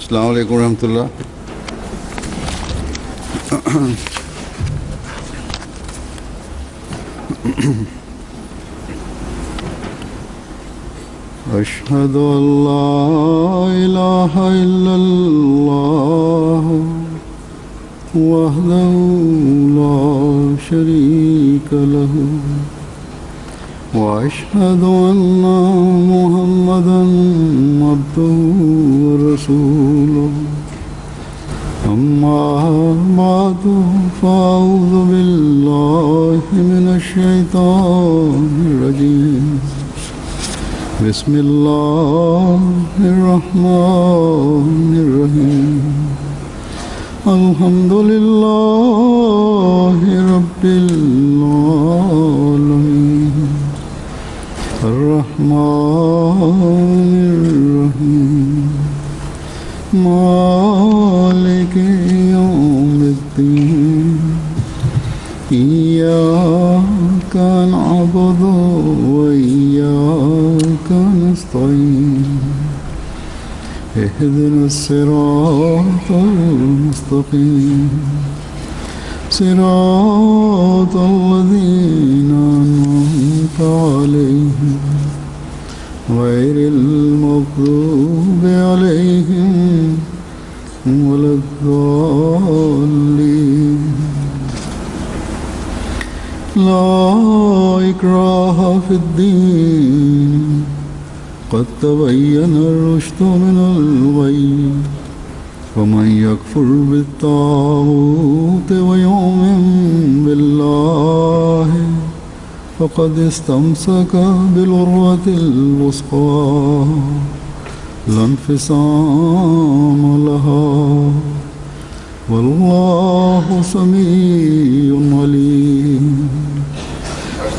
السلام علیکم ورحمۃ اللہ۔ اشہد ان لا الہ الا اللہ وحدہ لا شریک لہ واشہد ان محمدا عبدہ ورسولہ اما بعد فاعوذ باللہ من الشیطان الرجیم بسم اللہ الرحمن الرحیم الحمد للہ رب العالمین الرحمن الرحیم مالک یوم الدین ایاک نعبد وإیاک نستعین اهدنا الصراط المستقیم صراط الذین أنعمت علیہم غیر المغضوب علیہم ولا الضالین۔ لا اکراہ فی الدین قد تبین الرشد من الغی ومن یکفر بالطاغوت ویؤمن باللہ فقد استمسک بالعروة الوثقی لا انفصام لها واللہ سمیع علیم۔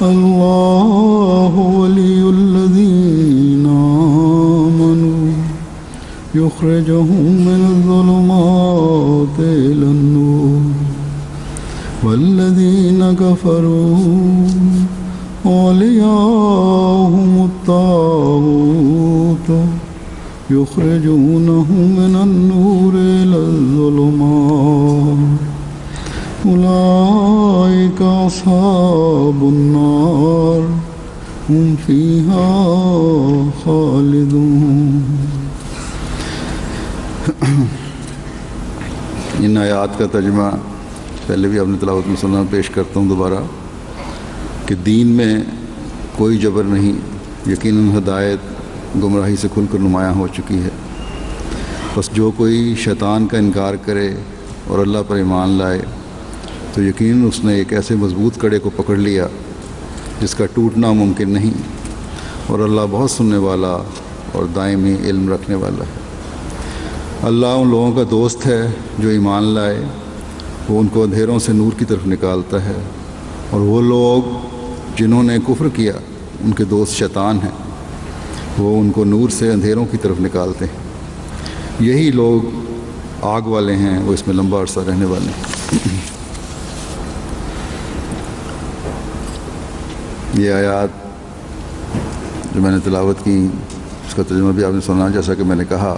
اللہ ولی الذین آمنوا یخرجهم من الظلمات إلی النور والذین کفروا أولیاؤهم الطاغوت یخرجونهم من النور إلی الظلمات اولئک اصحاب النار هم فیہا خالدون۔ ان آیات کا ترجمہ پہلے بھی آپ نے تلاوت میں سنا، پیش کرتا ہوں دوبارہ کہ دین میں کوئی جبر نہیں، یقیناً ہدایت گمراہی سے کھل کر نمایاں ہو چکی ہے۔ بس جو کوئی شیطان کا انکار کرے اور اللہ پر ایمان لائے تو یقیناً اس نے ایک ایسے مضبوط کڑے کو پکڑ لیا جس کا ٹوٹنا ممکن نہیں، اور اللہ بہت سننے والا اور دائمی علم رکھنے والا ہے۔ اللہ ان لوگوں کا دوست ہے جو ایمان لائے، وہ ان کو اندھیروں سے نور کی طرف نکالتا ہے، اور وہ لوگ جنہوں نے کفر کیا ان کے دوست شیطان ہیں، وہ ان کو نور سے اندھیروں کی طرف نکالتے ہیں۔ یہی لوگ آگ والے ہیں، وہ اس میں لمبا عرصہ رہنے والے ہیں۔ یہ آیات جو میں نے تلاوت کی اس کا ترجمہ بھی آپ نے سنا، جیسا کہ میں نے کہا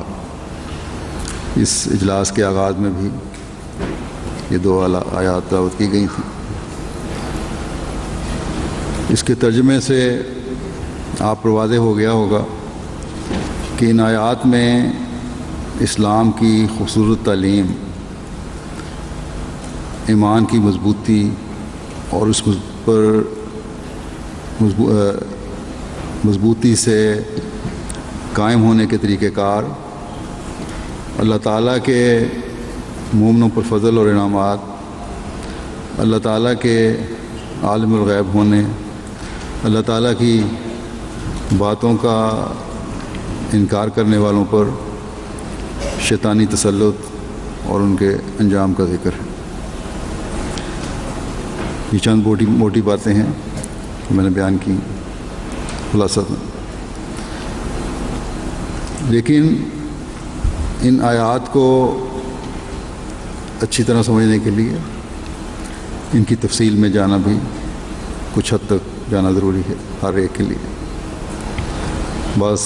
اس اجلاس کے آغاز میں بھی یہ دو آیات تلاوت کی گئی تھیں۔ اس کے ترجمے سے آپ پر واضح ہو گیا ہوگا کہ ان آیات میں اسلام کی خوبصورت تعلیم، ایمان کی مضبوطی اور اس پر مضبوطی سے قائم ہونے کے طریقہ کار، اللہ تعالیٰ کے مومنوں پر فضل اور انعامات، اللہ تعالیٰ کے عالم الغیب ہونے، اللہ تعالیٰ کی باتوں کا انکار کرنے والوں پر شیطانی تسلط اور ان کے انجام کا ذکر ہے۔ یہ چند موٹی باتیں ہیں میں نے بیان کی خلاصہ، لیکن ان آیات کو اچھی طرح سمجھنے کے لیے ان کی تفصیل میں جانا بھی کچھ حد تک جانا ضروری ہے ہر ایک کے لیے۔ بس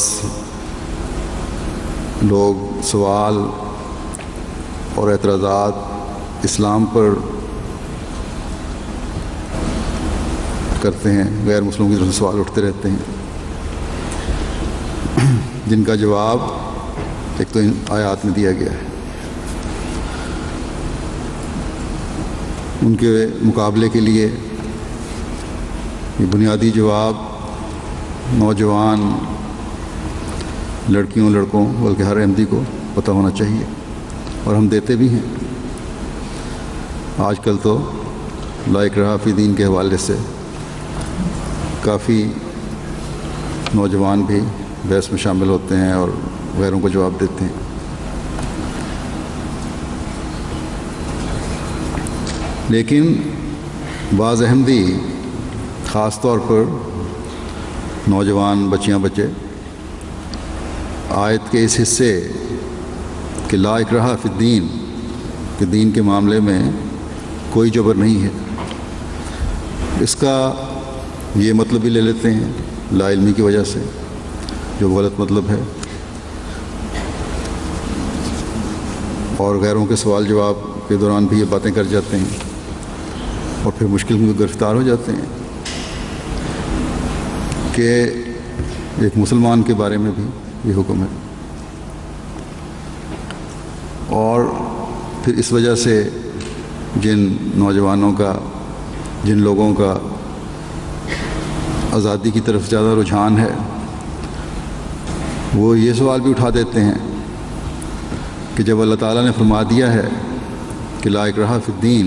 لوگ سوال اور اعتراضات اسلام پر کرتے ہیں، غیر مسلموں کی طرف سے سوال اٹھتے رہتے ہیں، جن کا جواب ایک تو ان آیات میں دیا گیا ہے۔ ان کے مقابلے کے لیے یہ بنیادی جواب نوجوان لڑکیوں لڑکوں بلکہ ہر احمدی کو پتہ ہونا چاہیے، اور ہم دیتے بھی ہیں۔ آج کل تو لا اکراہ فی دین کے حوالے سے کافی نوجوان بھی بحث میں شامل ہوتے ہیں اور غیروں کو جواب دیتے ہیں۔ لیکن بعض احمدی، خاص طور پر نوجوان بچیاں بچے، آیت کے اس حصے کہ لا اکراہ فی الدین کہ دین کے معاملے میں کوئی جبر نہیں ہے، اس کا یہ مطلب بھی لے لیتے ہیں لا علمی کی وجہ سے، جو غلط مطلب ہے، اور غیروں کے سوال جواب کے دوران بھی یہ باتیں کر جاتے ہیں اور پھر مشکل میں گرفتار ہو جاتے ہیں کہ ایک مسلمان کے بارے میں بھی یہ حکم ہے۔ اور پھر اس وجہ سے جن نوجوانوں کا، جن لوگوں کا آزادی کی طرف زیادہ رجحان ہے، وہ یہ سوال بھی اٹھا دیتے ہیں کہ جب اللہ تعالیٰ نے فرما دیا ہے کہ لا اکراہ فی الدین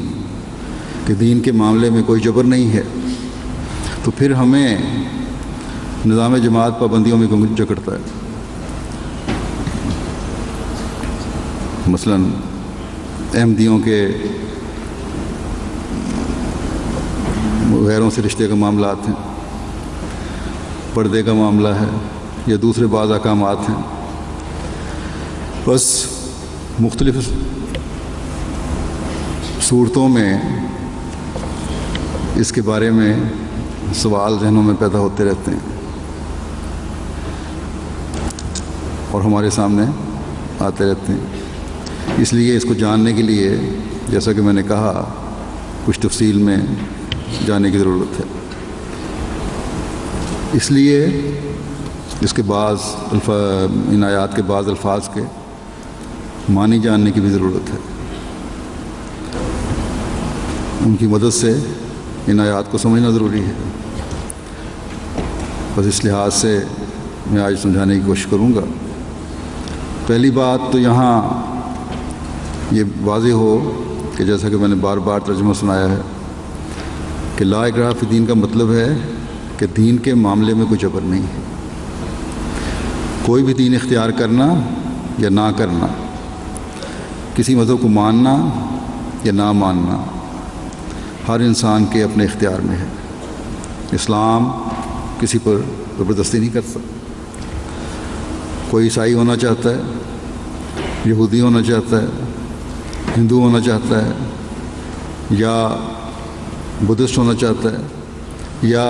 کہ دین کے معاملے میں کوئی جبر نہیں ہے، تو پھر ہمیں نظام جماعت پابندیوں میں کیوں جکڑتا ہے؟ مثلاً احمدیوں کے غیروں سے رشتے کا معاملات ہیں، پردے کا معاملہ ہے، یا دوسرے بعض احکامات ہیں، بس مختلف صورتوں میں اس کے بارے میں سوال ذہنوں میں پیدا ہوتے رہتے ہیں اور ہمارے سامنے آتے رہتے ہیں۔ اس لیے اس کو جاننے کے لیے، جیسا کہ میں نے کہا، کچھ تفصیل میں جانے کی ضرورت ہے۔ اس لیے اس کے بعض ان آیات کے بعض الفاظ کے معنی جاننے کی بھی ضرورت ہے، ان کی مدد سے ان آیات کو سمجھنا ضروری ہے۔ بس اس لحاظ سے میں آج سمجھانے کی کوشش کروں گا۔ پہلی بات تو یہاں یہ واضح ہو کہ جیسا کہ میں نے بار بار ترجمہ سنایا ہے کہ لا اکراہ فی الدین کا مطلب ہے کہ دین کے معاملے میں کوئی جبر نہیں ہے۔ کوئی بھی دین اختیار کرنا یا نہ کرنا، کسی مذہب کو ماننا یا نہ ماننا، ہر انسان کے اپنے اختیار میں ہے۔ اسلام کسی پر زبردستی نہیں کرتا۔ کوئی عیسائی ہونا چاہتا ہے، یہودی ہونا چاہتا ہے، ہندو ہونا چاہتا ہے، یا بدھسٹ ہونا چاہتا ہے، یا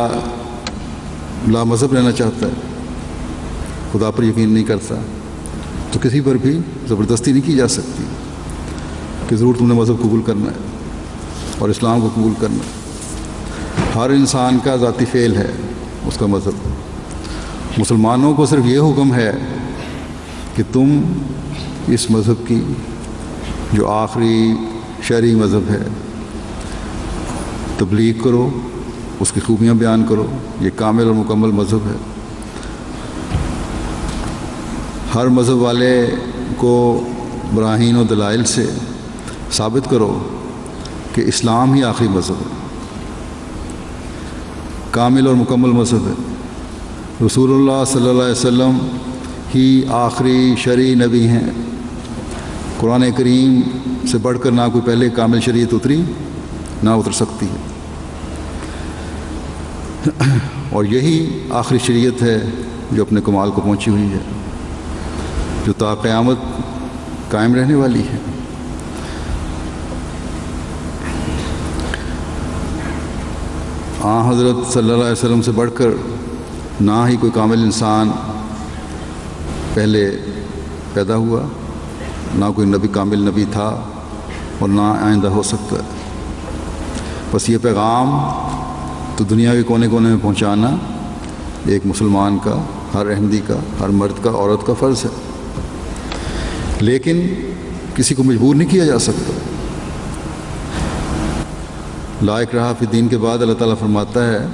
لا مذہب رہنا چاہتا ہے، خدا پر یقین نہیں کرتا، تو کسی پر بھی زبردستی نہیں کی جا سکتی کہ ضرور تم نے مذہب قبول کرنا ہے اور اسلام کو قبول کرنا ہے۔ ہر انسان کا ذاتی فعل ہے اس کا مذہب۔ مسلمانوں کو صرف یہ حکم ہے کہ تم اس مذہب کی، جو آخری شرعی مذہب ہے، تبلیغ کرو، اس کی خوبیاں بیان کرو۔ یہ کامل اور مکمل مذہب ہے۔ ہر مذہب والے کو براہین و دلائل سے ثابت کرو کہ اسلام ہی آخری مذہب ہے، کامل اور مکمل مذہب ہے۔ رسول اللہ صلی اللہ علیہ وسلم ہی آخری شرعی نبی ہیں۔ قرآن کریم سے بڑھ کر نہ کوئی پہلے کامل شریعت اتری، نہ اتر سکتی ہے، اور یہی آخری شریعت ہے جو اپنے کمال کو پہنچی ہوئی ہے، جو تا قیامت قائم رہنے والی ہے۔ حضرت صلی اللہ علیہ وسلم سے بڑھ کر نہ ہی کوئی کامل انسان پہلے پیدا ہوا، نہ کوئی نبی کامل نبی تھا اور نہ آئندہ ہو سکتا ہے۔ بس یہ پیغام تو دنیا کے کونے کونے میں پہنچانا ایک مسلمان کا، ہر احمدی کا، ہر مرد کا، عورت کا فرض ہے، لیکن کسی کو مجبور نہیں کیا جا سکتا۔ لا اکراہ فی الدین کے بعد اللہ تعالیٰ فرماتا ہے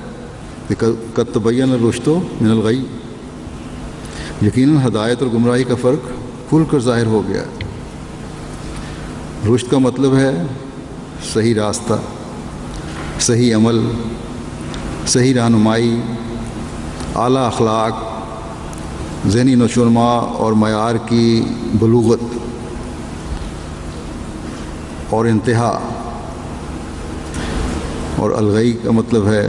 کہ قد تبین الرشد من الغی، یقیناً ہدایت اور گمراہی کا فرق کھل کر ظاہر ہو گیا ہے۔ رشد کا مطلب ہے صحیح راستہ، صحیح عمل، صحیح رہنمائی، اعلیٰ اخلاق، ذہنی نشو و نما اور معیار کی بلوغت اور انتہا۔ اور الغی کا مطلب ہے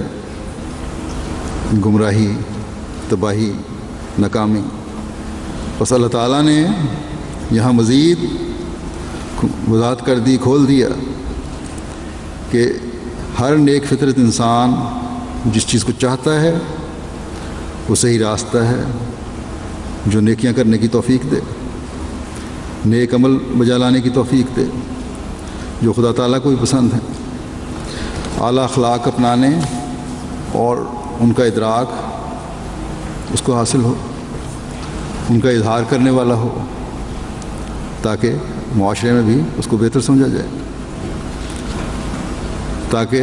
گمراہی، تباہی، ناکامی۔ بس اللہ تعالیٰ نے یہاں مزید وضاحت کر دی، کھول دیا کہ ہر نیک فطرت انسان جس چیز کو چاہتا ہے وہ صحیح راستہ ہے جو نیکیاں کرنے کی توفیق دے، نیک عمل بجا لانے کی توفیق دے جو خدا تعالیٰ کو بھی پسند ہے، اعلیٰ اخلاق اپنانے اور ان کا ادراک اس کو حاصل ہو، ان کا اظہار کرنے والا ہو، تاکہ معاشرے میں بھی اس کو بہتر سمجھا جائے، تاکہ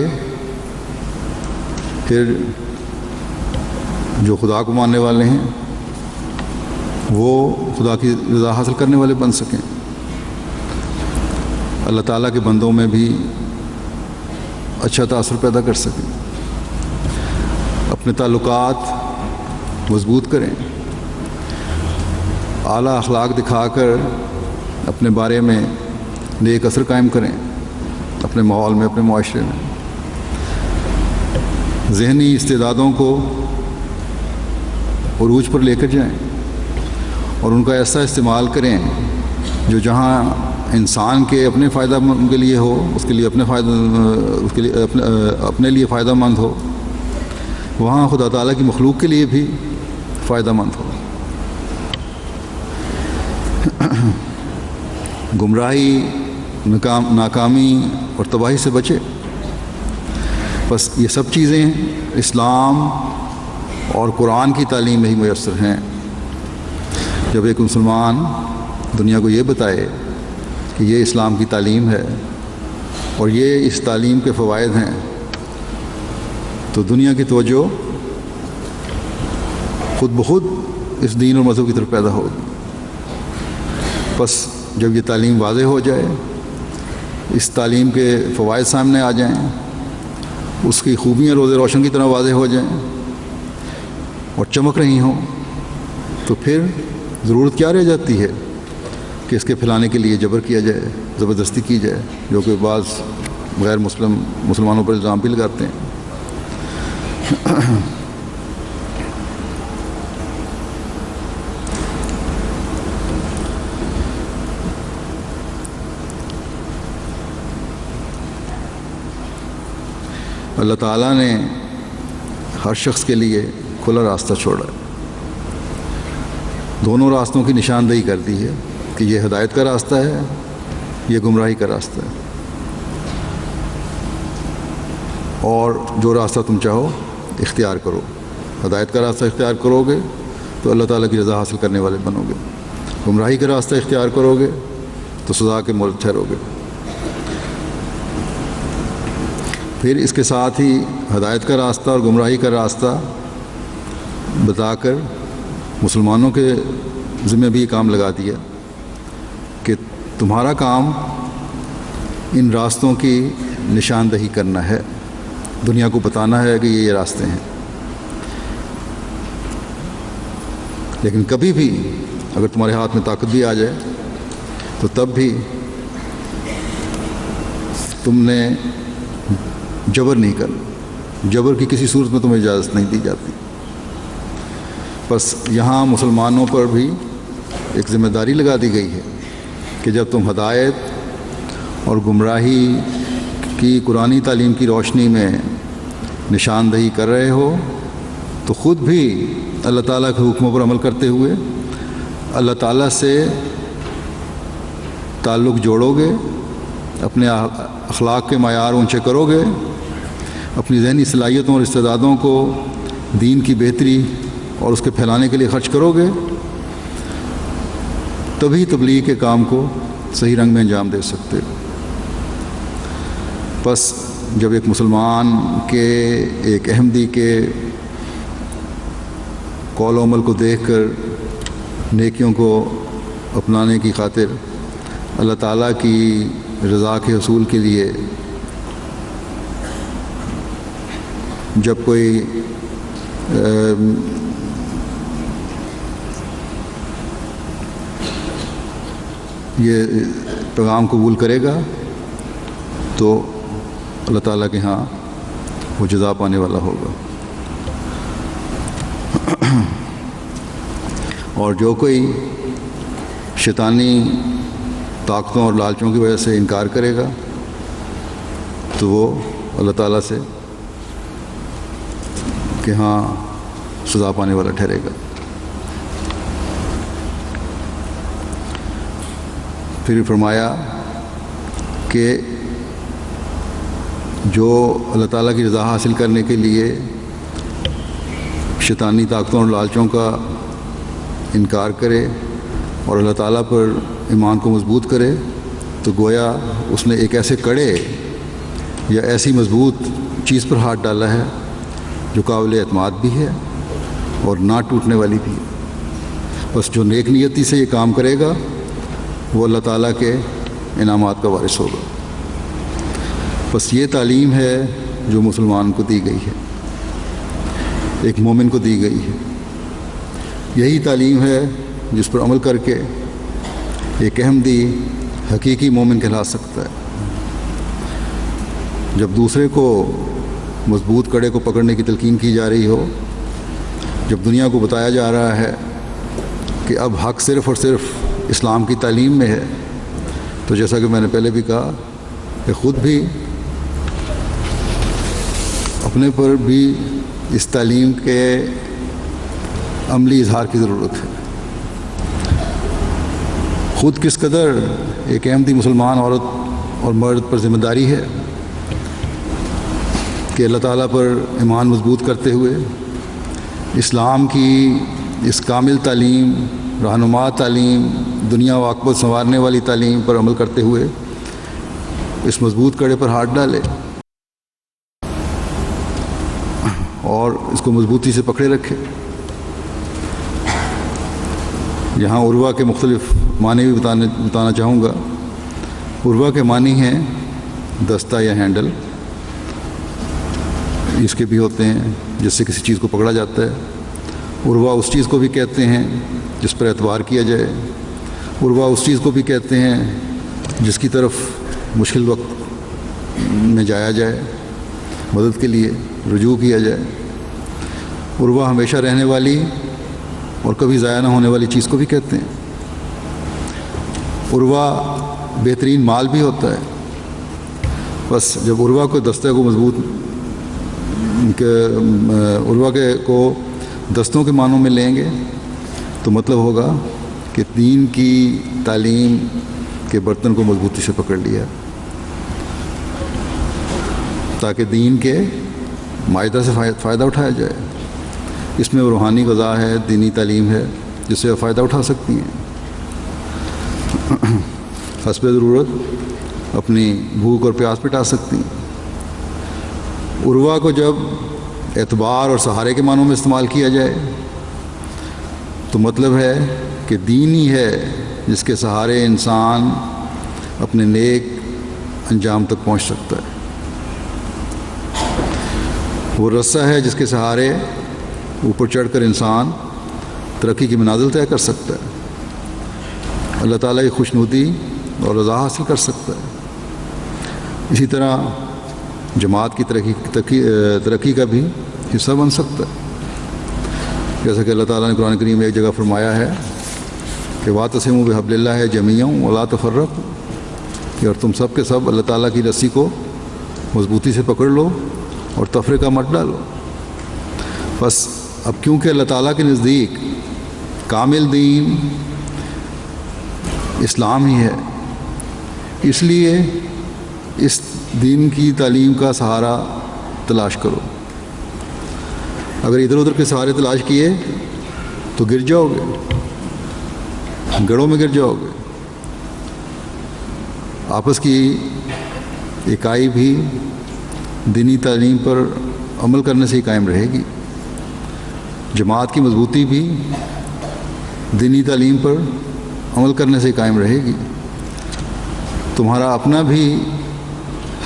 پھر جو خدا کو ماننے والے ہیں وہ خدا کی رضا حاصل کرنے والے بن سکیں، اللہ تعالیٰ کے بندوں میں بھی اچھا تاثر پیدا کر سکیں، اپنے تعلقات مضبوط کریں، اعلیٰ اخلاق دکھا کر اپنے بارے میں نیک اثر قائم کریں، اپنے ماحول میں، اپنے معاشرے میں، ذہنی استعدادوں کو عروج پر لے کر جائیں اور ان کا ایسا استعمال کریں جو جہاں انسان کے اپنے فائدہ مند کے لیے ہو، اس کے لیے اپنے لیے فائدہ مند ہو، وہاں خدا تعالیٰ کی مخلوق کے لیے بھی فائدہ مند ہو۔ گمراہی، ناکامی اور تباہی سے بچے۔ بس یہ سب چیزیں اسلام اور قرآن کی تعلیم میں ہی میسر ہیں۔ جب ایک مسلمان دنیا کو یہ بتائے کہ یہ اسلام کی تعلیم ہے اور یہ اس تعلیم کے فوائد ہیں، تو دنیا کی توجہ خود بخود اس دین اور مذہب کی طرف پیدا ہوگی۔ بس جب یہ تعلیم واضح ہو جائے، اس تعلیم کے فوائد سامنے آ جائیں، اس کی خوبیاں روز روشن کی طرح واضح ہو جائیں اور چمک رہی ہوں، تو پھر ضرورت کیا رہ جاتی ہے کہ اس کے پھیلانے کے لیے جبر کیا جائے، زبردستی کی جائے، جو کہ بعض غیر مسلمانوں پر الزام بھی لگاتے ہیں۔ اللہ تعالیٰ نے ہر شخص کے لیے کھلا راستہ چھوڑا ہے، دونوں راستوں کی نشاندہی کر دی ہے کہ یہ ہدایت کا راستہ ہے، یہ گمراہی کا راستہ ہے، اور جو راستہ تم چاہو اختیار کرو۔ ہدایت کا راستہ اختیار کرو گے تو اللہ تعالیٰ کی رضا حاصل کرنے والے بنو گے، گمراہی کا راستہ اختیار کرو گے تو سزا کے مورد ٹھہرو گے۔ پھر اس کے ساتھ ہی ہدایت کا راستہ اور گمراہی کا راستہ بتا کر مسلمانوں کے ذمہ بھی یہ کام لگا دیا کہ تمہارا کام ان راستوں کی نشاندہی کرنا ہے، دنیا کو بتانا ہے کہ یہ راستے ہیں۔ لیکن کبھی بھی اگر تمہارے ہاتھ میں طاقت بھی آ جائے تو تب بھی تم نے جبر نہیں کرنا، جبر کی کسی صورت میں تمہیں اجازت نہیں دی جاتی۔ بس یہاں مسلمانوں پر بھی ایک ذمہ داری لگا دی گئی ہے کہ جب تم ہدایت اور گمراہی کی قرآنی تعلیم کی روشنی میں نشاندہی کر رہے ہو تو خود بھی اللہ تعالیٰ کے حکموں پر عمل کرتے ہوئے اللہ تعالیٰ سے تعلق جوڑو گے، اپنے اخلاق کے معیار اونچے کرو گے، اپنی ذہنی صلاحیتوں اور استعدادوں کو دین کی بہتری اور اس کے پھیلانے کے لیے خرچ کرو گے، تبھی تبلیغ کے کام کو صحیح رنگ میں انجام دے سکتے ہو۔ پس جب ایک مسلمان کے، ایک احمدی کے قول و عمل کو دیکھ کر نیکیوں کو اپنانے کی خاطر اللہ تعالیٰ کی رضا کے حصول کے لیے جب کوئی یہ پیغام قبول کرے گا تو اللہ تعالیٰ کے ہاں وہ جزا پانے والا ہوگا۔ اور جو کوئی شیطانی طاقتوں اور لالچوں کی وجہ سے انکار کرے گا تو وہ اللہ تعالیٰ سے کہ ہاں سزا پانے والا ٹھہرے گا۔ پھر فرمایا کہ جو اللہ تعالیٰ کی رضا حاصل کرنے کے لیے شیطانی طاقتوں اور لالچوں کا انکار کرے اور اللہ تعالیٰ پر ایمان کو مضبوط کرے تو گویا اس نے ایک ایسے کڑے یا ایسی مضبوط چیز پر ہاتھ ڈالا ہے جو قابل اعتماد بھی ہے اور نہ ٹوٹنے والی بھی ہے۔ بس جو نیک نیتی سے یہ کام کرے گا وہ اللہ تعالیٰ کے انعامات کا وارث ہوگا۔ بس یہ تعلیم ہے جو مسلمان کو دی گئی ہے، ایک مومن کو دی گئی ہے۔ یہی تعلیم ہے جس پر عمل کر کے ایک احمدی حقیقی مومن کہلا سکتا ہے۔ جب دوسرے کو مضبوط کڑے کو پکڑنے کی تلقین کی جا رہی ہو، جب دنیا کو بتایا جا رہا ہے کہ اب حق صرف اور صرف اسلام کی تعلیم میں ہے، تو جیسا کہ میں نے پہلے بھی کہا کہ خود بھی اپنے پر بھی اس تعلیم کے عملی اظہار کی ضرورت ہے۔ خود کس قدر ایک احمدی مسلمان عورت اور مرد پر ذمہ داری ہے کہ اللہ تعالیٰ پر ایمان مضبوط کرتے ہوئے اسلام کی اس کامل تعلیم، رہنما تعلیم، دنیا و عاقبت سنوارنے والی تعلیم پر عمل کرتے ہوئے اس مضبوط کڑے پر ہاتھ ڈالے اور اس کو مضبوطی سے پکڑے رکھے۔ یہاں عروہ کے مختلف معنی بھی بتانا چاہوں گا۔ عروہ کے معنی ہیں دستہ یا ہینڈل، اس کے بھی ہوتے ہیں جس سے کسی چیز کو پکڑا جاتا ہے۔ عروہ اس چیز کو بھی کہتے ہیں جس پر اعتبار کیا جائے۔ عروہ اس چیز کو بھی کہتے ہیں جس کی طرف مشکل وقت میں جایا جائے، مدد کے لیے رجوع کیا جائے۔ عروہ ہمیشہ رہنے والی اور کبھی ضائع نہ ہونے والی چیز کو بھی کہتے ہیں۔ عروہ بہترین مال بھی ہوتا ہے۔ بس جب عروہ کو دستے کو مضبوط عروہ کو دستوں کے معنوں میں لیں گے تو مطلب ہوگا کہ دین کی تعلیم کے برتن کو مضبوطی سے پکڑ لیا تاکہ دین کے معاہدہ سے فائدہ اٹھایا جائے۔ اس میں روحانی غذا ہے، دینی تعلیم ہے جس سے فائدہ اٹھا سکتی ہیں، حسب ضرورت اپنی بھوک اور پیاس مٹا سکتی ہیں۔ عروہ کو جب اعتبار اور سہارے کے معنوں میں استعمال کیا جائے تو مطلب ہے کہ دین ہی ہے جس کے سہارے انسان اپنے نیک انجام تک پہنچ سکتا ہے۔ وہ رسہ ہے جس کے سہارے اوپر چڑھ کر انسان ترقی کی منازل طے کر سکتا ہے، اللہ تعالیٰ کی خوشنودی اور رضا حاصل کر سکتا ہے۔ اسی طرح جماعت کی ترقی کا بھی حصہ بن سکتا ہے، جیسا کہ اللہ تعالیٰ نے قرآن کریم میں ایک جگہ فرمایا ہے کہ وَاعْتَصِمُوا بِحَبْلِ اللَّهِ جَمِيعًا وَلَا تَفَرَّقُوا، کہ اور تم سب کے سب اللہ تعالیٰ کی رسی کو مضبوطی سے پکڑ لو اور تفرقہ مت ڈالو۔ بس اب کیونکہ اللہ تعالیٰ کے نزدیک کامل دین اسلام ہی ہے، اس لیے اس دین کی تعلیم کا سہارا تلاش کرو. اگر ادھر ادھر کے سہارے تلاش کیے تو گر جاؤ گے، گڑھوں میں گر جاؤ گے. آپس کی اکائی بھی دینی تعلیم پر عمل کرنے سے ہی قائم رہے گی. جماعت کی مضبوطی بھی دینی تعلیم پر عمل کرنے سے ہی قائم رہے گی. تمہارا اپنا بھی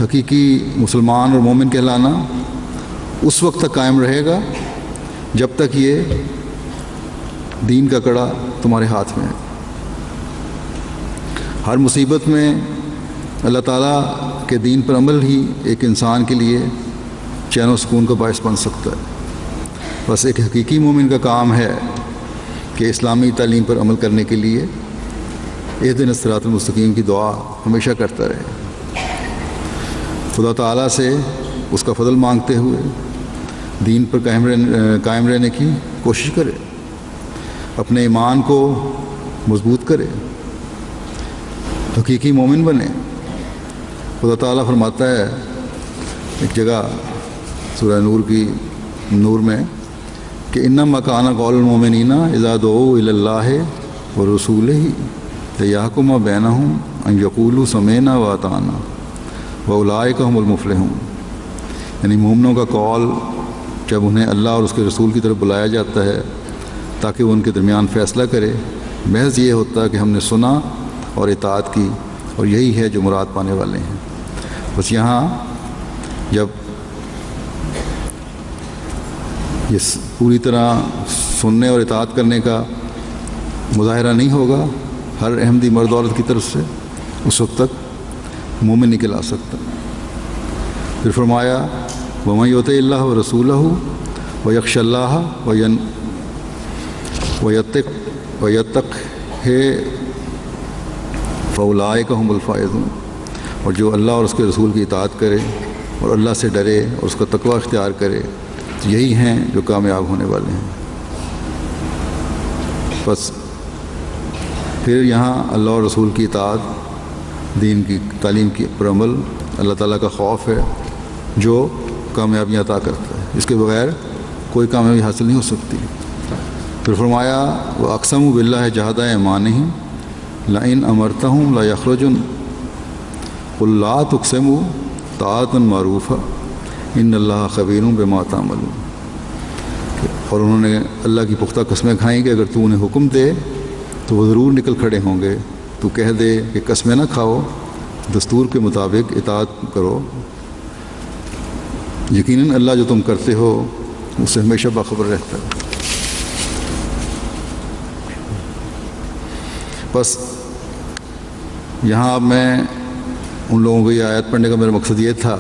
حقیقی مسلمان اور مومن کہلانا اس وقت تک قائم رہے گا جب تک یہ دین کا کڑا تمہارے ہاتھ میں ہے. ہر مصیبت میں اللہ تعالیٰ کے دین پر عمل ہی ایک انسان کے لیے چین و سکون کا باعث بن سکتا ہے. بس ایک حقیقی مومن کا کام ہے کہ اسلامی تعلیم پر عمل کرنے کے لیے اہدنا الصراط المستقیم کی دعا ہمیشہ کرتا رہے. خدا تعالیٰ سے اس کا فضل مانگتے ہوئے دین پر قائم رہنے کی کوشش کرے، اپنے ایمان کو مضبوط کرے، حقیقی مومن بنے. خدا تعالیٰ فرماتا ہے ایک جگہ سورہ نور میں کہ انما کان قول المؤمنین اذا دعوا الی اللہ ورسولہ لیحکم بینہم ان یقولوا سمعنا واطعنا واولئک هم المفلحون. یعنی مومنوں کا قول جب انہیں اللہ اور اس کے رسول کی طرف بلایا جاتا ہے تاکہ وہ ان کے درمیان فیصلہ کرے، محض یہ ہوتا ہے کہ ہم نے سنا اور اطاعت کی، اور یہی ہے جو مراد پانے والے ہیں. بس یہاں جب یہ پوری طرح سننے اور اطاعت کرنے کا مظاہرہ نہیں ہوگا ہر احمدی مرد عورت کی طرف سے، اس وقت تک مومن نہیں کہلا سکتا. پھر فرمایا وَمَن يُطِعِ اللَّهَ وَرَسُولَهُ وَيَخْشَ اللَّهَ وَيَتَّقْهِ فَأُولَٰئِكَ هُمُ الْفَائِزُونَ. اور جو اللہ اور اس کے رسول کی اطاعت کرے اور اللہ سے ڈرے اور اس کا تقوی اختیار کرے تو یہی ہیں جو کامیاب ہونے والے ہیں. بس پھر یہاں اللہ اور رسول کی اطاعت، دین کی تعلیم کی پر عمل، اللہ تعالیٰ کا خوف ہے جو کامیابی عطا کرتا ہے. اس کے بغیر کوئی کامیابی حاصل نہیں ہو سکتی. پھر فرمایا وَأَقْسَمُوا بِاللَّهِ جَهْدَ أَيْمَانِهِمْ لَئِنْ أَمَرْتَهُمْ لَيَخْرُجُنَّ قُل لَّا تُقْسِمُوا طَاعَةً مَّعْرُوفَةً إِنَّ اللَّهَ خَبِيرٌ بِمَا تَعْمَلُونَ. اور انہوں نے اللہ کی پختہ قسمیں کھائیں کہ اگر تو انہیں حکم دے تو وہ ضرور نکل کھڑے ہوں گے. تو کہہ دے کہ قسمیں نہ کھاؤ، دستور کے مطابق اطاعت کرو، یقیناً اللہ جو تم کرتے ہو اس سے ہمیشہ باخبر رہتا ہے. بس یہاں اب میں ان لوگوں کو یہ آیت پڑھنے کا میرا مقصد یہ تھا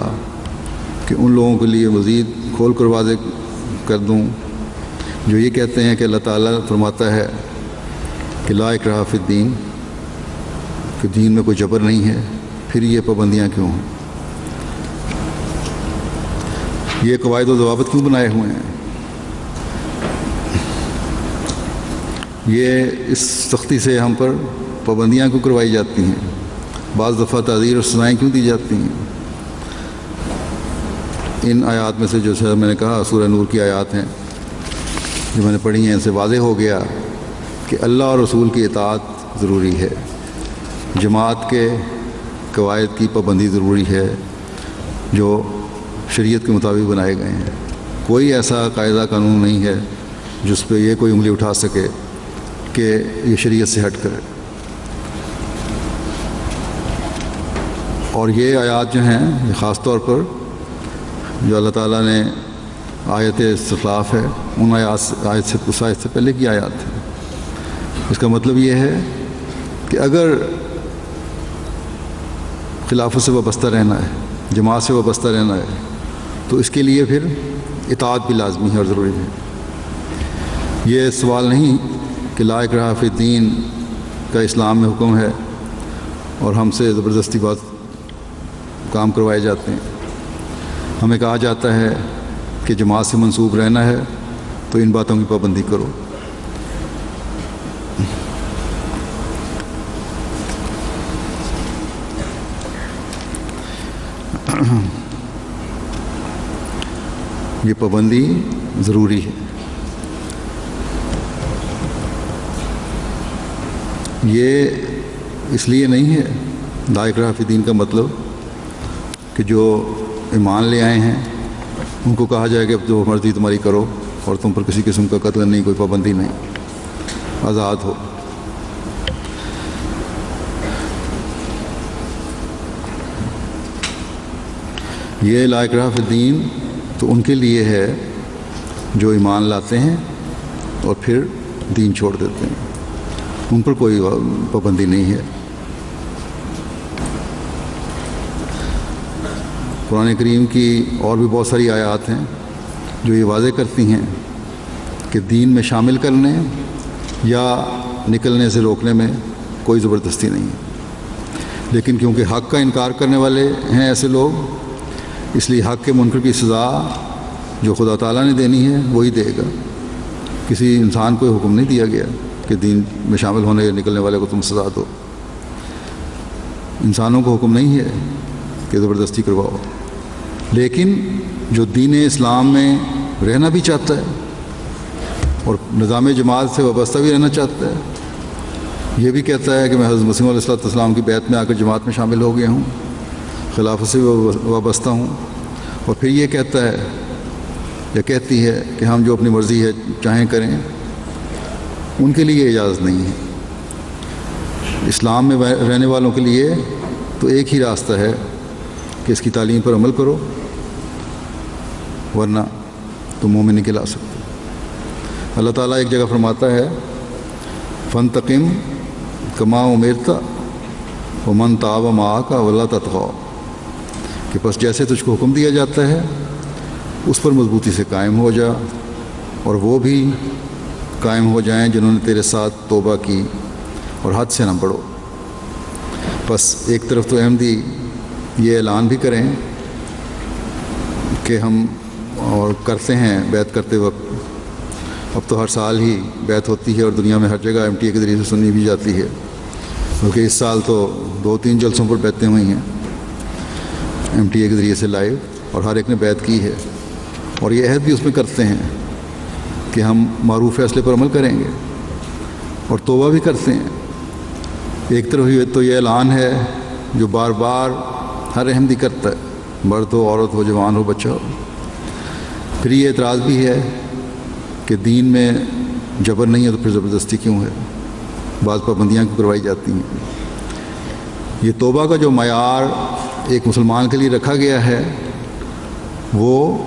کہ ان لوگوں کے لیے مزید کھول کر واضح کر دوں جو یہ کہتے ہیں کہ اللہ تعالیٰ فرماتا ہے کہ لا اکراہ فی الدین، کہ دین میں کوئی جبر نہیں ہے، پھر یہ پابندیاں کیوں ہیں، یہ قواعد و ضوابط کیوں بنائے ہوئے ہیں، یہ اس سختی سے ہم پر پابندیاں کیوں کروائی جاتی ہیں، بعض دفعہ تعزیر اور سزائیں کیوں دی جاتی ہیں. ان آیات میں سے جو میں نے کہا سورہ نور کی آیات ہیں جو میں نے پڑھی ہیں، ان سے واضح ہو گیا کہ اللہ اور رسول کی اطاعت ضروری ہے، جماعت کے قواعد کی پابندی ضروری ہے جو شریعت کے مطابق بنائے گئے ہیں. کوئی ایسا قاعدہ قانون نہیں ہے جس پہ یہ کوئی انگلی اٹھا سکے کہ یہ شریعت سے ہٹ کرے. اور یہ آیات جو ہیں یہ خاص طور پر جو اللہ تعالیٰ نے آیت استخلاف ہے ان آیت سے پہلے کی آیات ہے. اس کا مطلب یہ ہے کہ اگر خلافت سے وابستہ رہنا ہے، جماعت سے وابستہ رہنا ہے، تو اس کے لیے پھر اطاعت بھی لازمی ہے اور ضروری ہے. یہ سوال نہیں کہ لا اکراہ فی الدین کا اسلام میں حکم ہے اور ہم سے زبردستی بات کام کروائے جاتے ہیں. ہمیں کہا جاتا ہے کہ جماعت سے منسوب رہنا ہے تو ان باتوں کی پابندی کرو. یہ پابندی ضروری ہے۔ یہ اس لیے نہیں ہے لا اکراہ فی الدین کا مطلب کہ جو ایمان لے آئے ہیں ان کو کہا جائے کہ اب جو مرضی تمہاری کرو اور تم پر کسی قسم کا قتل نہیں، کوئی پابندی نہیں، آزاد ہو۔ یہ لا اکراہ فی الدین تو ان کے لیے ہے جو ایمان لاتے ہیں اور پھر دین چھوڑ دیتے ہیں، ان پر کوئی پابندی نہیں ہے۔ قرآن کریم کی اور بھی بہت ساری آیات ہیں جو یہ واضح کرتی ہیں کہ دین میں شامل کرنے یا نکلنے سے روکنے میں کوئی زبردستی نہیں ہے، لیکن کیونکہ حق کا انکار کرنے والے ہیں ایسے لوگ، اس لیے حق کے منکر کی سزا جو خدا تعالیٰ نے دینی ہے وہی دے گا۔ کسی انسان کو حکم نہیں دیا گیا کہ دین میں شامل ہونے یا نکلنے والے کو تم سزا دو۔ انسانوں کو حکم نہیں ہے کہ زبردستی کرواؤ، لیکن جو دین اسلام میں رہنا بھی چاہتا ہے اور نظام جماعت سے وابستہ بھی رہنا چاہتا ہے، یہ بھی کہتا ہے کہ میں حضرت مسیح علیہ السلام کی بیعت میں آ کر جماعت میں شامل ہو گیا ہوں، خلافت سے وابستہ ہوں، اور پھر یہ کہتا ہے یا کہتی ہے کہ ہم جو اپنی مرضی ہے چاہیں کریں، ان کے لیے اجازت نہیں ہے۔ اسلام میں رہنے والوں کے لیے تو ایک ہی راستہ ہے کہ اس کی تعلیم پر عمل کرو، ورنہ تم مومن نہیں کہلا سکتے۔ اللہ تعالیٰ ایک جگہ فرماتا ہے فَانْتَقِمْ كَمَا أُمِرْتَ وَمَنْ تَابَ مَعَكَ وَلَا تَطْغَوْا، کہ بس جیسے تجھ کو حکم دیا جاتا ہے اس پر مضبوطی سے قائم ہو جا، اور وہ بھی قائم ہو جائیں جنہوں نے تیرے ساتھ توبہ کی، اور حد سے نہ بڑھو۔ بس ایک طرف تو احمدی یہ اعلان بھی کریں کہ ہم اور کرتے ہیں بیعت کرتے وقت، اب تو ہر سال ہی بیعت ہوتی ہے اور دنیا میں ہر جگہ MTA کے ذریعے سے سنی بھی جاتی ہے، کیونکہ اس سال تو 2-3 جلسوں پر بیعتیں ہوئی ہیں MTA کے ذریعے سے لائیو، اور ہر ایک نے بیعت کی ہے، اور یہ عہد بھی اس میں کرتے ہیں کہ ہم معروف فیصلے پر عمل کریں گے اور توبہ بھی کرتے ہیں۔ ایک طرف تو یہ اعلان ہے جو بار بار ہر احمدی کرتا ہے، مرد ہو، عورت ہو، جوان ہو، بچہ ہو۔ پھر یہ اعتراض بھی ہے کہ دین میں جبر نہیں ہے تو پھر زبردستی کیوں ہے، بعض پابندیاں کیوں کروائی جاتی ہیں۔ یہ توبہ کا جو معیار ایک مسلمان کے لیے رکھا گیا ہے وہ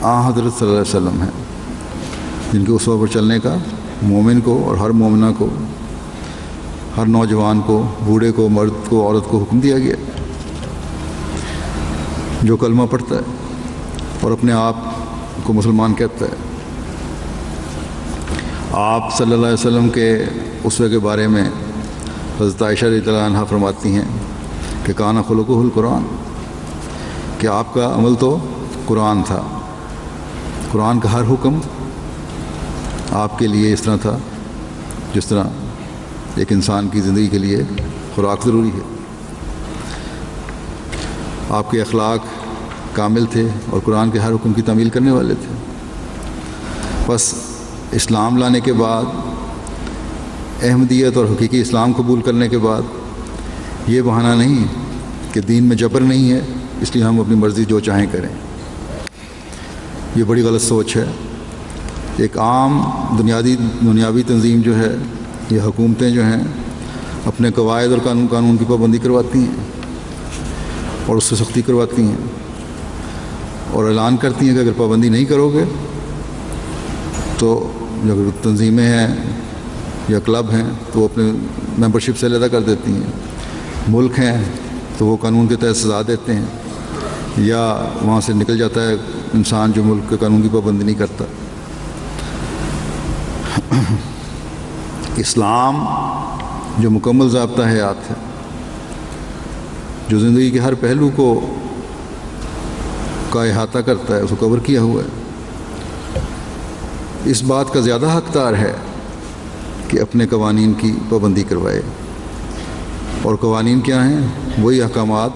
حضرت صلی اللہ علیہ وسلم ہے، جن کے اسوہ پر چلنے کا مومن کو اور ہر مومنہ کو، ہر نوجوان کو، بوڑھے کو، مرد کو، عورت کو حکم دیا گیا۔ جو کلمہ پڑھتا ہے اور اپنے آپ کو مسلمان کہتا ہے۔ آپ صلی اللہ علیہ وسلم کے اسوے کے بارے میں حضرت عائشہ رضی اللہ عنہا فرماتی ہیں کہ کان خلقہ القرآن، کہ آپ کا عمل تو قرآن تھا، قرآن کا ہر حکم آپ کے لیے اس طرح تھا جس طرح ایک انسان کی زندگی کے لیے خوراک ضروری ہے۔ آپ کے اخلاق کامل تھے اور قرآن کے ہر حکم کی تعمیل کرنے والے تھے۔ بس اسلام لانے کے بعد، احمدیت اور حقیقی اسلام قبول کرنے کے بعد، یہ بہانہ نہیں کہ دین میں جبر نہیں ہے اس لیے ہم اپنی مرضی جو چاہیں کریں۔ یہ بڑی غلط سوچ ہے۔ ایک عام دنیاوی تنظیم جو ہے، یہ حکومتیں جو ہیں اپنے قواعد اور قانون کی پابندی کرواتی ہیں اور اس سے سختی کرواتی ہیں، اور اعلان کرتی ہیں کہ اگر پابندی نہیں کرو گے تو جو تنظیمیں ہیں یا کلب ہیں تو وہ اپنے ممبرشپ سے علیحدہ کر دیتی ہیں، ملک ہیں تو وہ قانون کے تحت سزا دیتے ہیں، یا وہاں سے نکل جاتا ہے انسان جو ملک کے قانون کی پابندی نہیں کرتا۔ اسلام جو مکمل ضابطہ حیات ہے، جو زندگی کے ہر پہلو کا احاطہ کرتا ہے، اس کو کور کیا ہوا ہے، اس بات کا زیادہ حقدار ہے کہ اپنے قوانین کی پابندی کروائے۔ اور قوانین کیا ہیں؟ وہی احکامات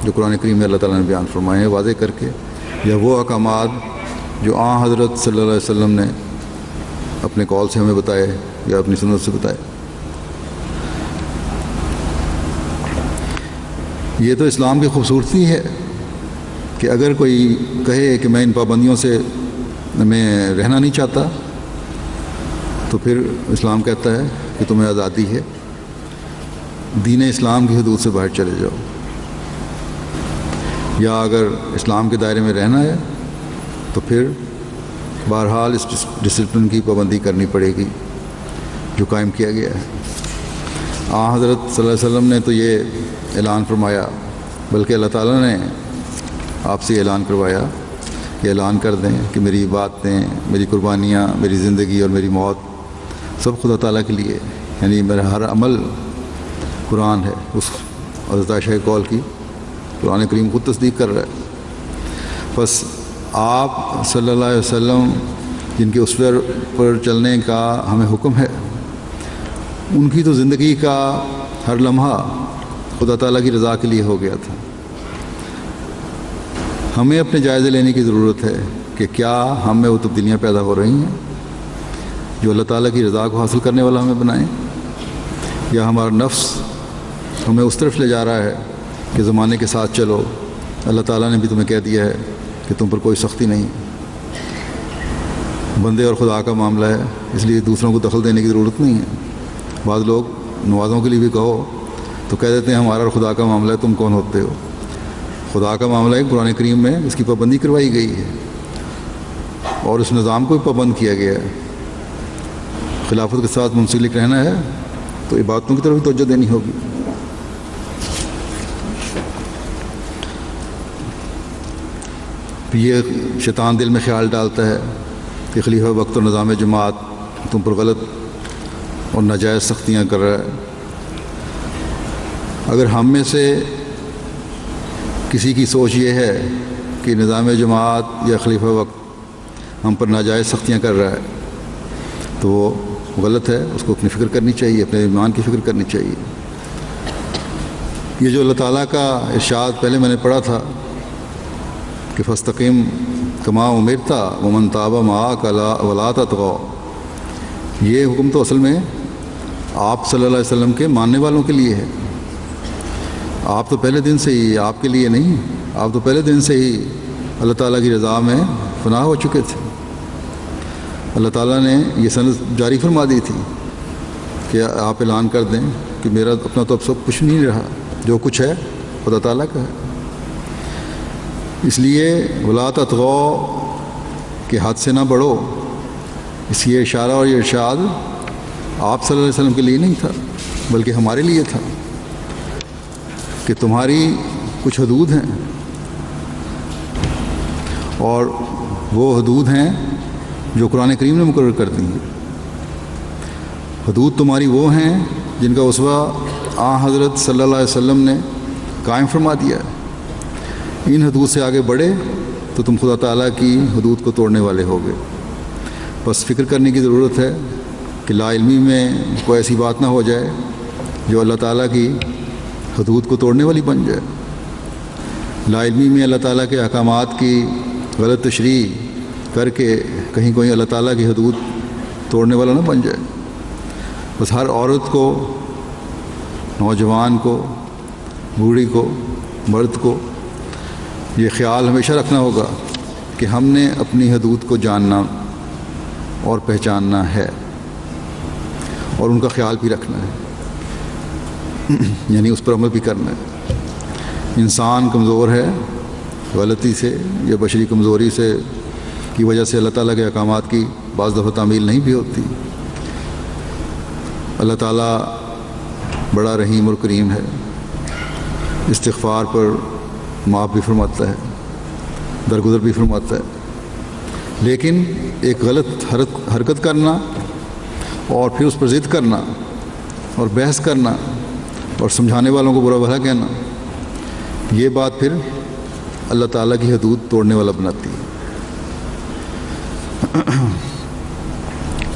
جو قرآن کریم میں اللہ تعالیٰ نے بیان فرمائے ہیں واضح کر کے، یا وہ احکامات جو حضرت صلی اللہ علیہ وسلم نے اپنے قول سے ہمیں بتائے یا اپنی سنت سے بتائے۔ یہ تو اسلام کی خوبصورتی ہے کہ اگر کوئی کہے کہ میں ان پابندیوں سے میں رہنا نہیں چاہتا، تو پھر اسلام کہتا ہے کہ تمہیں آزادی ہے، دین اسلام کی حدود سے باہر چلے جاؤ، یا اگر اسلام کے دائرے میں رہنا ہے تو پھر بہرحال اس ڈسپلن کی پابندی کرنی پڑے گی جو قائم کیا گیا ہے۔ حضرت صلی اللہ علیہ وسلم نے تو یہ اعلان فرمایا، بلکہ اللہ تعالیٰ نے آپ سے اعلان کروایا کہ اعلان کر دیں کہ میری باتیں، میری قربانیاں، میری زندگی اور میری موت سب خدا تعالیٰ کے لیے، یعنی میرا ہر عمل قرآن ہے۔ اس حضرت عائشہ کے قول کی قرآن کریم خود تصدیق کر رہا ہے۔ بس آپ صلی اللہ علیہ وسلم جن کے اسوے پر چلنے کا ہمیں حکم ہے، ان کی تو زندگی کا ہر لمحہ خدا تعالیٰ کی رضا کے لیے ہو گیا تھا۔ ہمیں اپنے جائزے لینے کی ضرورت ہے کہ کیا ہم میں وہ تبدیلیاں پیدا ہو رہی ہیں جو اللہ تعالیٰ کی رضا کو حاصل کرنے والا ہمیں بنائیں، یا ہمارا نفس ہمیں اس طرف لے جا رہا ہے کہ زمانے کے ساتھ چلو، اللہ تعالیٰ نے بھی تمہیں کہہ دیا ہے کہ تم پر کوئی سختی نہیں، بندے اور خدا کا معاملہ ہے، اس لیے دوسروں کو دخل دینے کی ضرورت نہیں ہے۔ بعض لوگ نمازوں کے لیے بھی کہو تو کہہ دیتے ہیں ہمارا اور خدا کا معاملہ ہے، تم کون ہوتے ہو؟ خدا کا معاملہ ہے، قرآن کریم میں اس کی پابندی کروائی گئی ہے اور اس نظام کو بھی پابند کیا گیا ہے۔ خلافت کے ساتھ منسلک رہنا ہے تو عبادتوں کی طرف بھی توجہ دینی ہوگی۔ یہ شیطان دل میں خیال ڈالتا ہے کہ خلیفہ وقت اور نظام جماعت تم پر غلط اور ناجائز سختیاں کر رہا ہے۔ اگر ہم میں سے کسی کی سوچ یہ ہے کہ نظام جماعت یا خلیفہ وقت ہم پر ناجائز سختیاں کر رہا ہے تو وہ غلط ہے، اس کو اپنی فکر کرنی چاہیے، اپنے ایمان کی فکر کرنی چاہیے۔ یہ جو اللہ تعالیٰ کا ارشاد پہلے میں نے پڑھا تھا کہ فاستقم کما امرت ومن تاب معک ولا تطغوا، یہ حکم تو اصل میں آپ صلی اللہ علیہ وسلم کے ماننے والوں کے لیے ہے۔ آپ تو پہلے دن سے ہی، آپ کے لیے نہیں، آپ تو پہلے دن سے ہی اللہ تعالیٰ کی رضا میں فنا ہو چکے تھے۔ اللہ تعالیٰ نے یہ سند جاری فرما دی تھی کہ آپ اعلان کر دیں کہ میرا اپنا تو اب سب کچھ نہیں رہا، جو کچھ ہے خدا تعالیٰ کا ہے۔ اس لیے ولا تطغوا کہ حد سے نہ بڑھو، اس یہ اشارہ اور یہ ارشاد آپ صلی اللہ علیہ وسلم کے لیے نہیں تھا بلکہ ہمارے لیے تھا کہ تمہاری کچھ حدود ہیں، اور وہ حدود ہیں جو قرآن کریم نے مقرر کر دی ہیں۔ حدود تمہاری وہ ہیں جن کا اسوہ حضرت صلی اللہ علیہ وسلم نے قائم فرما دیا ہے۔ ان حدود سے آگے بڑھے تو تم خدا تعالیٰ کی حدود کو توڑنے والے ہوگے۔ بس فکر کرنے کی ضرورت ہے کہ لا علمی میں کوئی ایسی بات نہ ہو جائے جو اللہ تعالیٰ کی حدود کو توڑنے والی بن جائے۔ لا علمی میں اللہ تعالیٰ کے احکامات کی غلط تشریح کر کے کہیں کوئی اللہ تعالیٰ کی حدود توڑنے والا نہ بن جائے۔ بس ہر عورت کو، نوجوان کو، بوڑھی کو، مرد کو یہ خیال ہمیشہ رکھنا ہوگا کہ ہم نے اپنی حدود کو جاننا اور پہچاننا ہے اور ان کا خیال بھی رکھنا ہے، یعنی اس پر عمل بھی کرنا ہے۔ انسان کمزور ہے، غلطی سے یا بشری کمزوری سے کی وجہ سے اللہ تعالیٰ کے احکامات کی بعض دفعہ تعمیل نہیں بھی ہوتی۔ اللہ تعالیٰ بڑا رحیم اور کریم ہے، استغفار پر معاف بھی فرماتا ہے، درگزر بھی فرماتا ہے، لیکن ایک غلط حرکت کرنا اور پھر اس پر ضد کرنا اور بحث کرنا اور سمجھانے والوں کو برا بھلا کہنا، یہ بات پھر اللہ تعالیٰ کی حدود توڑنے والا بناتی ہے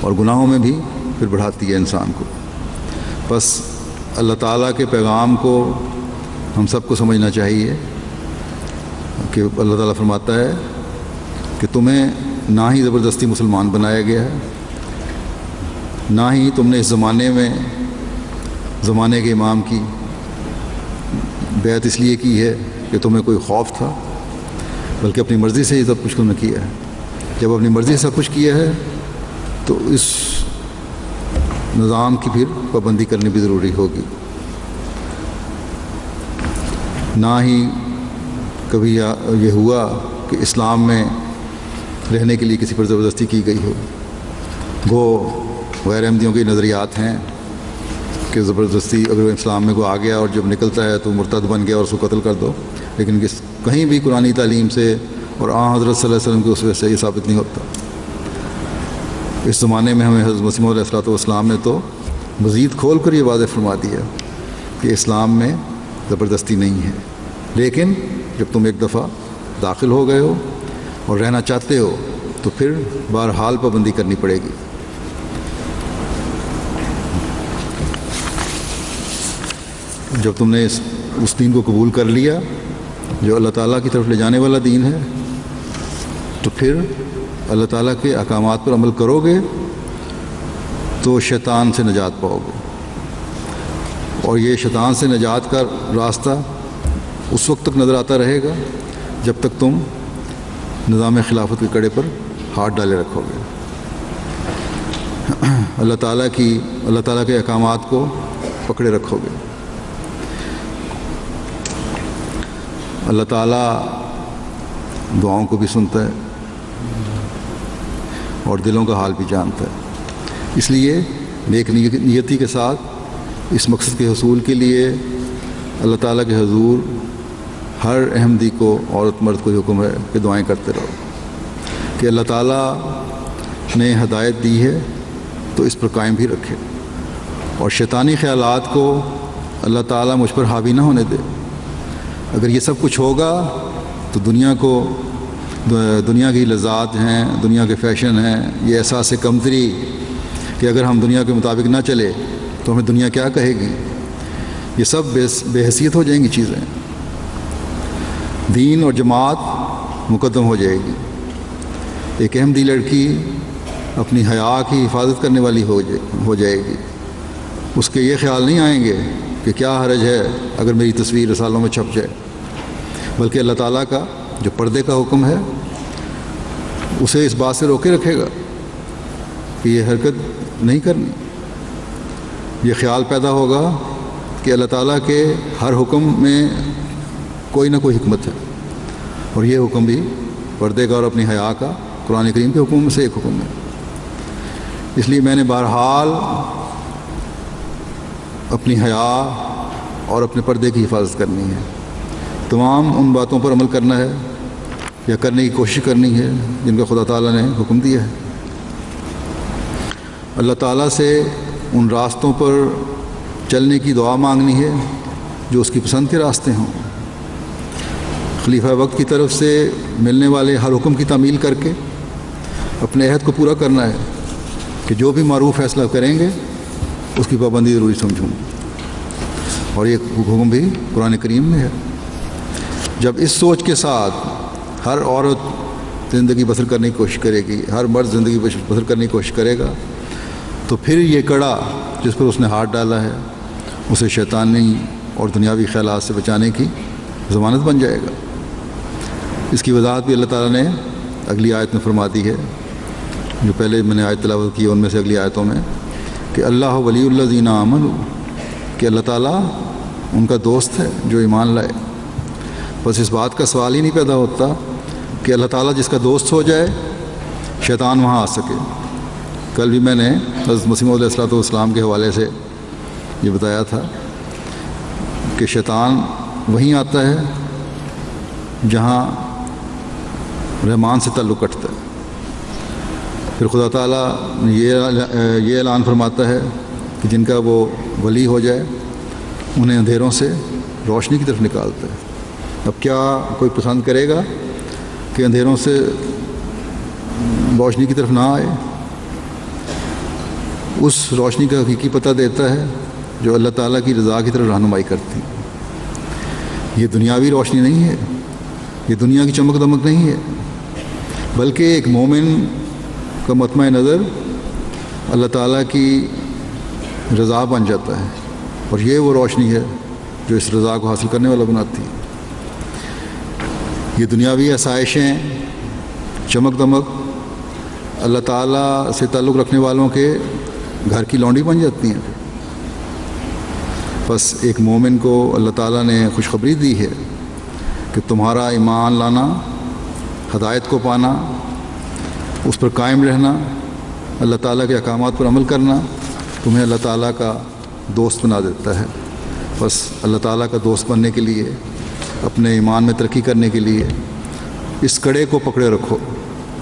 اور گناہوں میں بھی پھر بڑھاتی ہے انسان کو۔ بس اللہ تعالیٰ کے پیغام کو ہم سب کو سمجھنا چاہیے کہ اللہ تعالیٰ فرماتا ہے کہ تمہیں نہ ہی زبردستی مسلمان بنایا گیا ہے، نہ ہی تم نے اس زمانے کے امام کی بیعت اس لیے کی ہے کہ تمہیں کوئی خوف تھا، بلکہ اپنی مرضی سے ہی سب کچھ تم نے کیا ہے۔ جب اپنی مرضی سے سب کچھ کیا ہے تو اس نظام کی پھر پابندی کرنی بھی ضروری ہوگی۔ نہ ہی کبھی یہ ہوا کہ اسلام میں رہنے کے لیے کسی پر زبردستی کی گئی ہو۔ وہ غیر احمدیوں کے نظریات ہیں کہ زبردستی اگر اسلام میں کوئی آ گیا اور جب نکلتا ہے تو مرتد بن گیا اور اس کو قتل کر دو، لیکن کہیں بھی قرآنی تعلیم سے اور حضرت صلی اللہ علیہ وسلم کے اسوے سے یہ ثابت نہیں ہوتا۔ اس زمانے میں ہمیں حضرت مسیح علیہ السلام نے تو مزید کھول کر یہ واضح فرما دیا کہ اسلام میں زبردستی نہیں ہے، لیکن جب تم ایک دفعہ داخل ہو گئے ہو اور رہنا چاہتے ہو تو پھر بہرحال پابندی کرنی پڑے گی۔ جب تم نے اس دین کو قبول کر لیا جو اللہ تعالیٰ کی طرف لے جانے والا دین ہے، تو پھر اللہ تعالیٰ کے احکامات پر عمل کرو گے تو شیطان سے نجات پاؤ گے، اور یہ شیطان سے نجات کا راستہ اس وقت تک نظر آتا رہے گا جب تک تم نظام خلافت کے کڑے پر ہاتھ ڈالے رکھو گے، اللہ تعالیٰ کے احکامات کو پکڑے رکھو گے۔ اللہ تعالیٰ دعاؤں کو بھی سنتا ہے اور دلوں کا حال بھی جانتا ہے، اس لیے نیک نیتی کے ساتھ اس مقصد کے حصول کے لیے اللہ تعالیٰ کے حضور ہر احمدی کو، عورت مرد کو حکم ہے کہ دعائیں کرتے رہو کہ اللہ تعالیٰ نے ہدایت دی ہے تو اس پر قائم بھی رکھے، اور شیطانی خیالات کو اللہ تعالیٰ مجھ پر حاوی نہ ہونے دے۔ اگر یہ سب کچھ ہوگا تو دنیا کی لذات ہیں، دنیا کے فیشن ہیں، یہ احساس کمتری کہ اگر ہم دنیا کے مطابق نہ چلے تو ہمیں دنیا کیا کہے گی، یہ سب بے حیثیت ہو جائیں گی چیزیں، دین اور جماعت مقدم ہو جائے گی۔ ایک احمدی لڑکی اپنی حیا کی حفاظت کرنے والی ہو جائے گی، اس کے یہ خیال نہیں آئیں گے کہ کیا حرج ہے اگر میری تصویر رسالوں میں چھپ جائے، بلکہ اللہ تعالیٰ کا جو پردے کا حکم ہے اسے اس بات سے روکے رکھے گا کہ یہ حرکت نہیں کرنی۔ یہ خیال پیدا ہوگا کہ اللہ تعالیٰ کے ہر حکم میں کوئی نہ کوئی حکمت ہے، اور یہ حکم بھی پردے کا اور اپنی حیا کا قرآن کریم کے حکم میں سے ایک حکم ہے۔ اس لیے میں نے بہرحال اپنی حیا اور اپنے پردے کی حفاظت کرنی ہے، تمام ان باتوں پر عمل کرنا ہے یا کرنے کی کوشش کرنی ہے جن کا خدا تعالیٰ نے حکم دیا ہے، اللہ تعالیٰ سے ان راستوں پر چلنے کی دعا مانگنی ہے جو اس کی پسند کے راستے ہوں، خلیفہ وقت کی طرف سے ملنے والے ہر حکم کی تعمیل کر کے اپنے عہد کو پورا کرنا ہے کہ جو بھی معروف فیصلہ کریں گے اس کی پابندی ضروری سمجھوں، اور یہ حکم بھی قرآن کریم میں ہے۔ جب اس سوچ کے ساتھ ہر عورت زندگی بسر کرنے کی کوشش کرے گی، ہر مرد زندگی بسر کرنے کی کوشش کرے گا، تو پھر یہ کڑا جس پر اس نے ہاتھ ڈالا ہے اسے شیطانی اور دنیاوی خیالات سے بچانے کی ضمانت بن جائے گا۔ اس کی وضاحت بھی اللہ تعالیٰ نے اگلی آیت میں فرما دی ہے، جو پہلے میں نے آیت تلاوت کی ان میں سے اگلی آیتوں میں، کہ اللہ ولی الذین آمنوا، کہ اللہ تعالیٰ ان کا دوست ہے جو ایمان لائے۔ بس اس بات کا سوال ہی نہیں پیدا ہوتا کہ اللہ تعالیٰ جس کا دوست ہو جائے شیطان وہاں آ سکے۔ کل بھی میں نے حضرت مسیح علیہ السلام کے حوالے سے یہ بتایا تھا کہ شیطان وہیں آتا ہے جہاں رحمان سے تعلق کٹتا ہے، پھر خدا تعالیٰ یہ اعلان فرماتا ہے کہ جن کا وہ ولی ہو جائے انہیں اندھیروں سے روشنی کی طرف نکالتا ہے۔ اب کیا کوئی پسند کرے گا کہ اندھیروں سے روشنی کی طرف نہ آئے؟ اس روشنی کا حقیقی پتہ دیتا ہے جو اللہ تعالیٰ کی رضا کی طرف رہنمائی کرتی ہے۔ یہ دنیاوی روشنی نہیں ہے، یہ دنیا کی چمک دمک نہیں ہے، بلکہ ایک مومن کا مطمع نظر اللہ تعالیٰ کی رضا بن جاتا ہے، اور یہ وہ روشنی ہے جو اس رضا کو حاصل کرنے والا بناتی ہے۔ یہ دنیاوی آسائشیں، چمک دمک اللہ تعالیٰ سے تعلق رکھنے والوں کے گھر کی لونڈی بن جاتی ہیں۔ بس ایک مومن کو اللہ تعالیٰ نے خوشخبری دی ہے کہ تمہارا ایمان لانا، ہدایت کو پانا، اس پر قائم رہنا، اللہ تعالیٰ کے احکامات پر عمل کرنا تمہیں اللہ تعالیٰ کا دوست بنا دیتا ہے۔ بس اللہ تعالیٰ کا دوست بننے کے لیے، اپنے ایمان میں ترقی کرنے کے لیے اس کڑے کو پکڑے رکھو،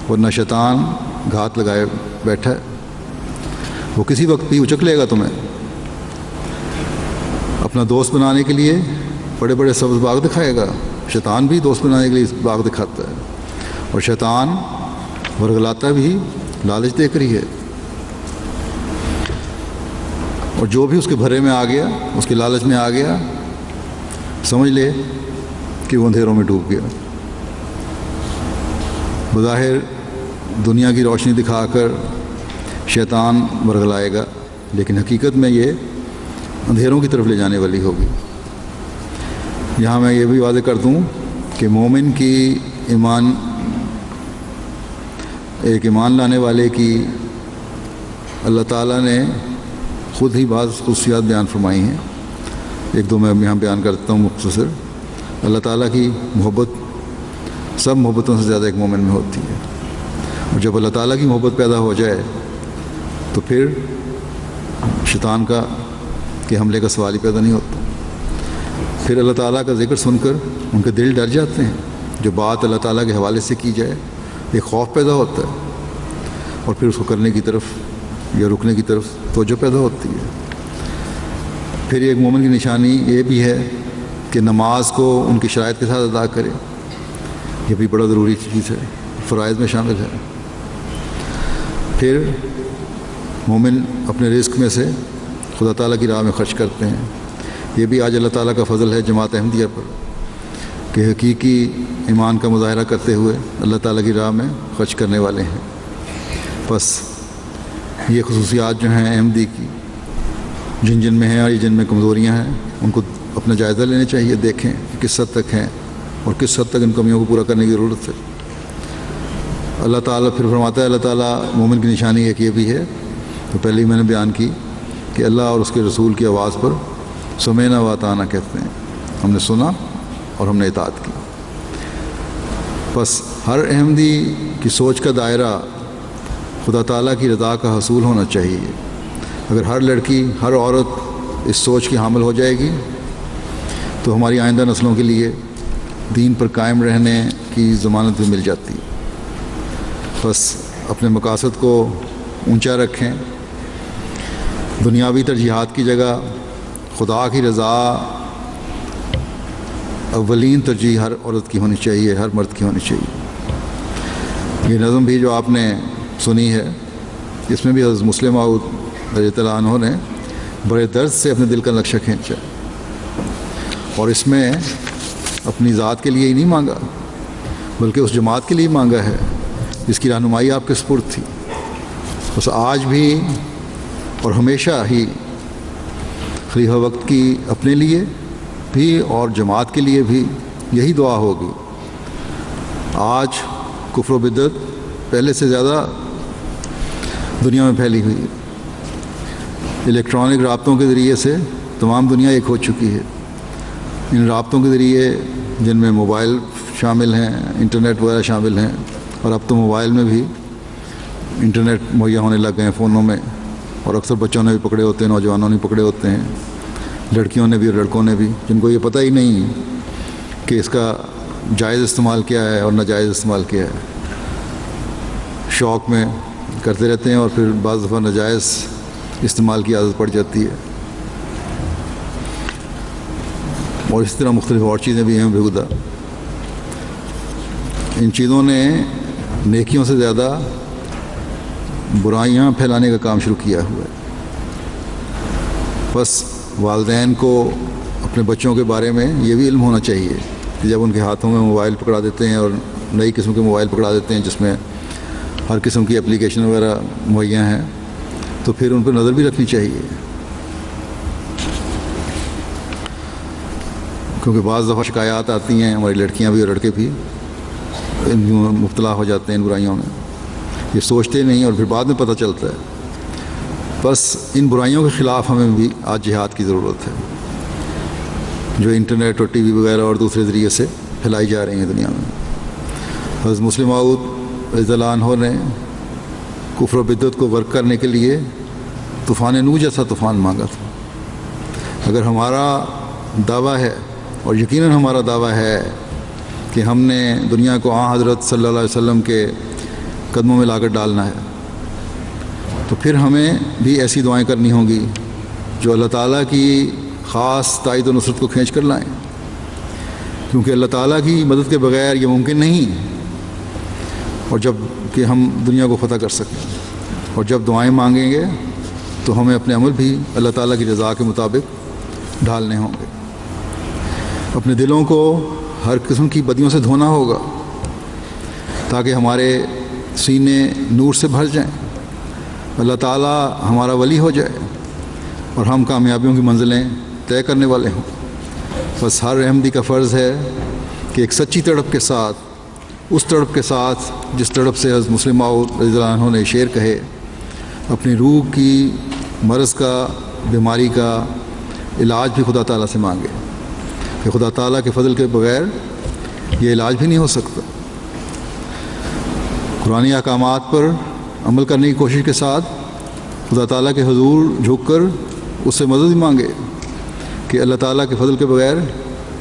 ورنہ شیطان گھات لگائے بیٹھا ہے، وہ کسی وقت بھی اچک لے گا تمہیں۔ اپنا دوست بنانے کے لیے بڑے بڑے سبز باغ دکھائے گا، شیطان بھی دوست بنانے کے لیے باغ دکھاتا ہے، اور شیطان ورگلاتا بھی لالچ دے کر ہی ہے، اور جو بھی اس کے بھرے میں آ گیا، اس کے لالچ میں آ گیا، سمجھ لے کہ وہ اندھیروں میں ڈوب گیا۔ بظاہر دنیا کی روشنی دکھا کر شیطان ورگلائے گا، لیکن حقیقت میں یہ اندھیروں کی طرف لے جانے والی ہوگی۔ یہاں میں یہ بھی واضح کر دوں کہ مومن کی ایک ایمان لانے والے کی اللہ تعالیٰ نے خود ہی بعض خصوصیات بیان فرمائی ہیں، ایک دو میں یہاں بیان کرتا ہوں مختصر۔ اللہ تعالیٰ کی محبت سب محبتوں سے زیادہ ایک مومن میں ہوتی ہے، اور جب اللہ تعالیٰ کی محبت پیدا ہو جائے تو پھر شیطان کے حملے کا سوال ہی پیدا نہیں ہوتا۔ پھر اللہ تعالیٰ کا ذکر سن کر ان کے دل ڈر جاتے ہیں، جو بات اللہ تعالیٰ کے حوالے سے کی جائے ایک خوف پیدا ہوتا ہے، اور پھر اس کو کرنے کی طرف یا رکنے کی طرف توجہ پیدا ہوتی ہے۔ پھر ایک مومن کی نشانی یہ بھی ہے کہ نماز کو ان کی شرائط کے ساتھ ادا کرے، یہ بھی بڑا ضروری چیز ہے، فرائض میں شامل ہے۔ پھر مومن اپنے رزق میں سے خدا تعالیٰ کی راہ میں خرچ کرتے ہیں۔ یہ بھی آج اللہ تعالیٰ کا فضل ہے جماعت احمدیہ پر کہ حقیقی ایمان کا مظاہرہ کرتے ہوئے اللہ تعالیٰ کی راہ میں خرچ کرنے والے ہیں۔ بس یہ خصوصیات جو ہیں احمدی کی، جن میں ہیں اور جن میں کمزوریاں ہیں، ان کو اپنا جائزہ لینا چاہیے، دیکھیں کہ کس حد تک ہیں اور کس حد تک ان کمیوں کو پورا کرنے کی ضرورت ہے۔ اللہ تعالیٰ پھر فرماتا ہے، اللہ تعالیٰ مومن کی نشانی ایک یہ بھی ہے، تو پہلے ہی میں نے بیان کی کہ اللہ اور اس کے رسول کی آواز پر سمعنا و اطعنا کہتے ہیں، ہم نے سنا اور ہم نے اطاعت کی۔ بس ہر احمدی کی سوچ کا دائرہ خدا تعالیٰ کی رضا کا حصول ہونا چاہیے۔ اگر ہر لڑکی، ہر عورت اس سوچ کی حامل ہو جائے گی تو ہماری آئندہ نسلوں کے لیے دین پر قائم رہنے کی ضمانت بھی مل جاتی ہے۔ بس اپنے مقاصد کو اونچا رکھیں، دنیاوی ترجیحات کی جگہ خدا کی رضا اولین ترجیح ہر عورت کی ہونی چاہیے، ہر مرد کی ہونی چاہیے۔ یہ نظم بھی جو آپ نے سنی ہے، اس میں بھی حضرت مسلم موعود رضی اللہ عنہ نے بڑے درد سے اپنے دل کا نقشہ کھینچا، اور اس میں اپنی ذات کے لیے ہی نہیں مانگا بلکہ اس جماعت کے لیے مانگا ہے جس کی رہنمائی آپ کے سپرد تھی۔ بس آج بھی اور ہمیشہ ہی خلیفہ وقت کی اپنے لیے بھی اور جماعت کے لیے بھی یہی دعا ہوگی۔ آج کفر و بدعت پہلے سے زیادہ دنیا میں پھیلی ہوئی ہے، الیکٹرانک رابطوں کے ذریعے سے تمام دنیا ایک ہو چکی ہے۔ ان رابطوں کے ذریعے جن میں موبائل شامل ہیں، انٹرنیٹ وغیرہ شامل ہیں، اور اب تو موبائل میں بھی انٹرنیٹ مہیا ہونے لگ گئے ہیں فونوں میں، اور اکثر بچوں نے بھی پکڑے ہوتے ہیں، نوجوانوں نے پکڑے ہوتے ہیں، لڑکیوں نے بھی اور لڑکوں نے بھی، جن کو یہ پتہ ہی نہیں کہ اس کا جائز استعمال کیا ہے اور ناجائز استعمال کیا ہے۔ شوق میں کرتے رہتے ہیں اور پھر بعض دفعہ ناجائز استعمال کی عادت پڑ جاتی ہے، اور اس طرح مختلف اور چیزیں بھی ہیں بےہودہ۔ ان چیزوں نے نیکیوں سے زیادہ برائیاں پھیلانے کا کام شروع کیا ہوا ہے۔ بس والدین کو اپنے بچوں کے بارے میں یہ بھی علم ہونا چاہیے کہ جب ان کے ہاتھوں میں موبائل پکڑا دیتے ہیں اور نئی قسم کے موبائل پکڑا دیتے ہیں جس میں ہر قسم کی اپلیکیشن وغیرہ مہیا ہیں، تو پھر ان پر نظر بھی رکھنی چاہیے، کیونکہ بعض دفعہ شکایات آتی ہیں، ہماری لڑکیاں بھی اور لڑکے بھی مبتلا ہو جاتے ہیں ان برائیوں میں، یہ سوچتے نہیں اور پھر بعد میں پتہ چلتا ہے۔ بس ان برائیوں کے خلاف ہمیں بھی آج جہاد کی ضرورت ہے، جو انٹرنیٹ اور ٹی وی وغیرہ اور دوسرے ذریعے سے پھیلائی جا رہی ہیں دنیا میں۔ حضرت مسلم موعود رضی اللہ عنہ نے کفر و بدعت کو غرق کرنے کے لیے طوفان نوح جیسا طوفان مانگا تھا۔ اگر ہمارا دعویٰ ہے، اور یقیناً ہمارا دعویٰ ہے، کہ ہم نے دنیا کو حضرت صلی اللہ علیہ وسلم کے قدموں میں لا کر ڈالنا ہے، تو پھر ہمیں بھی ایسی دعائیں کرنی ہوں گی جو اللہ تعالیٰ کی خاص تائید و نصرت کو کھینچ کر لائیں، کیونکہ اللہ تعالیٰ کی مدد کے بغیر یہ ممکن نہیں، اور جب کہ ہم دنیا کو فتح کر سکیں، اور جب دعائیں مانگیں گے تو ہمیں اپنے عمل بھی اللہ تعالیٰ کی رضا کے مطابق ڈھالنے ہوں گے۔ اپنے دلوں کو ہر قسم کی بدیوں سے دھونا ہوگا تاکہ ہمارے سینے نور سے بھر جائیں، اللہ تعالیٰ ہمارا ولی ہو جائے اور ہم کامیابیوں کی منزلیں طے کرنے والے ہوں۔ بس ہر احمدی کا فرض ہے کہ ایک سچی تڑپ کے ساتھ، اس تڑپ کے ساتھ جس تڑپ سے حضرت مسلم موعود رضی اللہ عنہ نے شعر کہے، اپنی روح کی مرض کا، بیماری کا علاج بھی خدا تعالیٰ سے مانگے، کہ خدا تعالیٰ کے فضل کے بغیر یہ علاج بھی نہیں ہو سکتا۔ قرآنی احکامات پر عمل کرنے کی کوشش کے ساتھ خدا تعالیٰ کے حضور جھک کر اس سے مدد بھی مانگے، کہ اللہ تعالیٰ کے فضل کے بغیر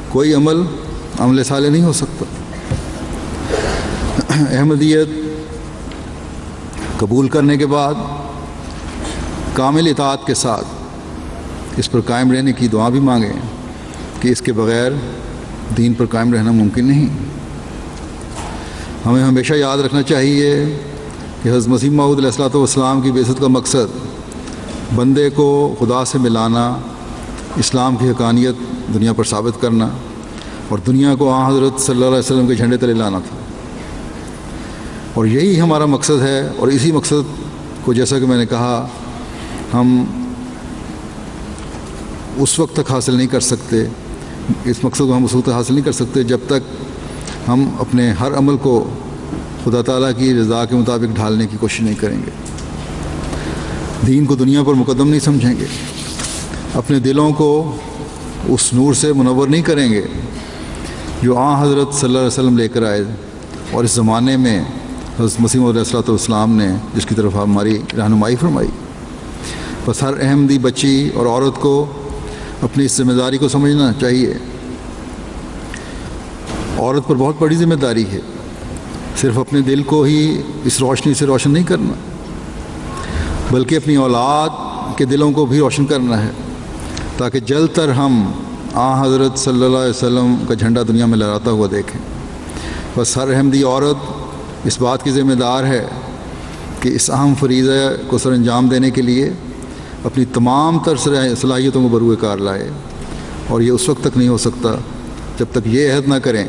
کوئی عمل صالح نہیں ہو سکتا۔ احمدیت قبول کرنے کے بعد کامل اطاعت کے ساتھ اس پر قائم رہنے کی دعا بھی مانگیں، کہ اس کے بغیر دین پر قائم رہنا ممکن نہیں۔ ہمیں ہمیشہ یاد رکھنا چاہیے کہ حضرت مسیح موعود علیہ الصلوۃ والسلام کی بعثت کا مقصد بندے کو خدا سے ملانا، اسلام کی حقانیت دنیا پر ثابت کرنا، اور دنیا کو حضرت صلی اللہ علیہ وسلم کے جھنڈے تلے لانا تھا، اور یہی ہمارا مقصد ہے۔ اور اسی مقصد کو، جیسا کہ میں نے کہا، ہم اس وقت تک حاصل نہیں کر سکتے، اس مقصد کو ہم اس وقت تک حاصل نہیں کر سکتے جب تک ہم اپنے ہر عمل کو خدا تعالیٰ کی رضا کے مطابق ڈھالنے کی کوشش نہیں کریں گے، دین کو دنیا پر مقدم نہیں سمجھیں گے، اپنے دلوں کو اس نور سے منور نہیں کریں گے جو حضرت صلی اللہ علیہ وسلم لے کر آئے، اور اس زمانے میں حضرت مسیح موعود علیہ الصلوۃ والسلام نے جس کی طرف ہماری رہنمائی فرمائی۔ بس ہر احمدی بچی اور عورت کو اپنی اس ذمہ داری کو سمجھنا چاہیے۔ عورت پر بہت بڑی ذمہ داری ہے، صرف اپنے دل کو ہی اس روشنی سے روشن نہیں کرنا، بلکہ اپنی اولاد کے دلوں کو بھی روشن کرنا ہے، تاکہ جلد تر ہم حضرت صلی اللہ علیہ وسلم کا جھنڈا دنیا میں لہراتا ہوا دیکھیں۔ بس ہر احمدی عورت اس بات کی ذمہ دار ہے کہ اس اہم فریضہ کو سر انجام دینے کے لیے اپنی تمام تر صلاحیتوں کو بروئے کار لائے، اور یہ اس وقت تک نہیں ہو سکتا جب تک یہ عہد نہ کریں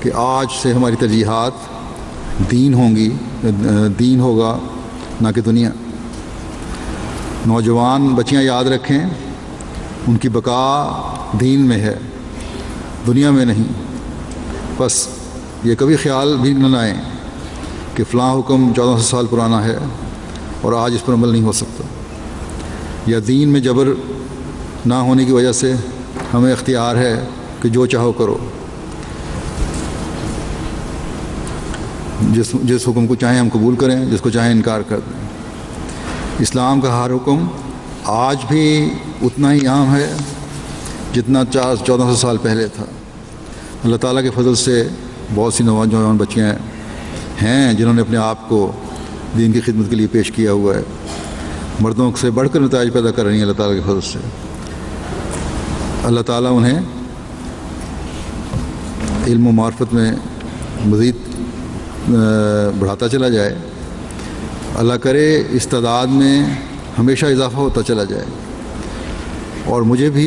کہ آج سے ہماری ترجیحات دین ہوگا نہ کہ دنیا۔ نوجوان بچیاں یاد رکھیں، ان کی بقا دین میں ہے، دنیا میں نہیں۔ بس یہ کبھی خیال بھی نہ لائیں کہ فلاں حکم 1400 سال پرانا ہے اور آج اس پر عمل نہیں ہو سکتا، یا دین میں جبر نہ ہونے کی وجہ سے ہمیں اختیار ہے کہ جو چاہو کرو، جس حکم کو چاہیں ہم قبول کریں، جس کو چاہیں انکار کر دیں۔ اسلام کا ہر حکم آج بھی اتنا ہی عام ہے جتنا 1400 سال پہلے تھا۔ اللہ تعالیٰ کے فضل سے بہت سی نوجوان بچیاں ہیں جنہوں نے اپنے آپ کو دین کی خدمت کے لیے پیش کیا ہوا ہے، مردوں سے بڑھ کر نتائج پیدا کر رہی ہیں اللہ تعالیٰ کے فضل سے۔ اللہ تعالیٰ انہیں علم و معرفت میں مزید بڑھاتا چلا جائے، اللہ کرے اس تعداد میں ہمیشہ اضافہ ہوتا چلا جائے، اور مجھے بھی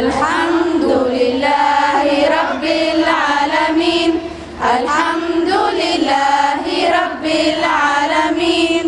الحمد لله رب العالمين الحمد لله رب العالمين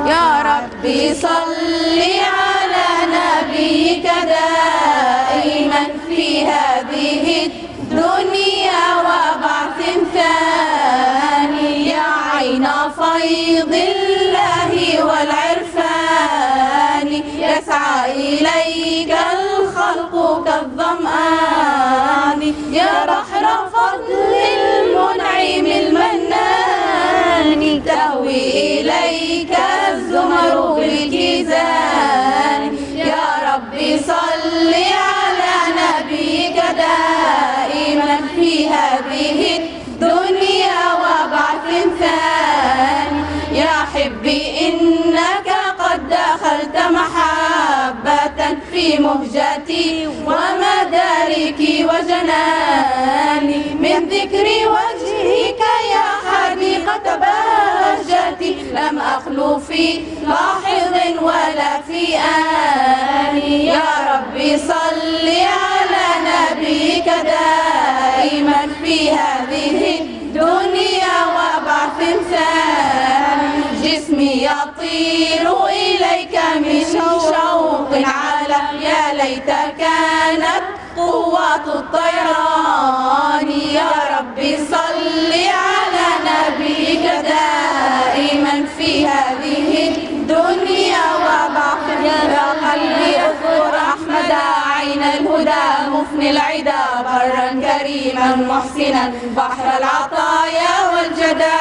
يا ربي صل على نبيك دائما في هذه الدنيا وبعث ثاني يا عين فيض الله والعرفان يسعى إليك الخلق كالظمآن يا بحر فضل المنعم المنان تهوي إليك الزمر بالكيزان يا ربي صل على نبيك دائما في هذه الدنيا وبعث ثاني يا حبي إنك قد دخلت محبة في مهجتي ومداركي وجناني من ذكر وجهك يا حديقة بهجتي لم أخلو في لاحظ ولا في آني يا ربي صل على نبيك دائما في هذه الدنيا وبعث ثاني جسمي يطير إليك من شوق على يا ليت كانت قوة الطيران يا ربي صل على نبيك دائما في هذه الدنيا وبعث يا قلبي اذكر أحمد عين الهدى مفني العدا برا كريما محسنا بحر العطايا والجدى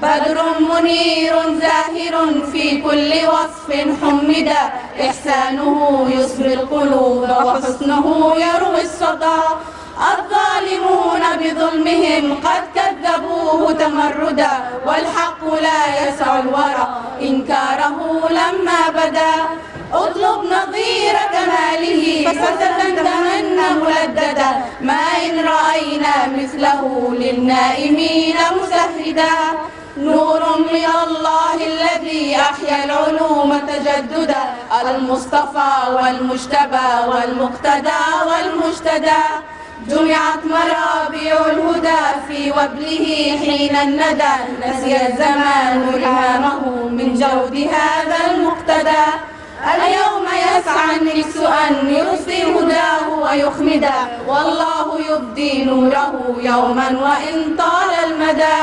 بدر منير زاهر في كل وصف حمدا إحسانه يصفي القلوب وحسنه يروي الصدى الظالمون بظلمهم قد كذبوه تمردا والحق لا يسع الورى إنكاره لما بدا اطلب نظير كماله فستندمن ملددا ما إن رأينا مثله للنائمين مسهدا نور من الله الذي أحيا العلوم تجددا المصطفى والمجتبى والمقتدى والمجتدى جمعت مرابع الهدى في وبله حين الندى نسي الزمان رهامه من جود هذا المقتدى اليوم يسعى النفس أن يطفي هداه ويخمدا والله يبدي نوره يوما وإن طال المدى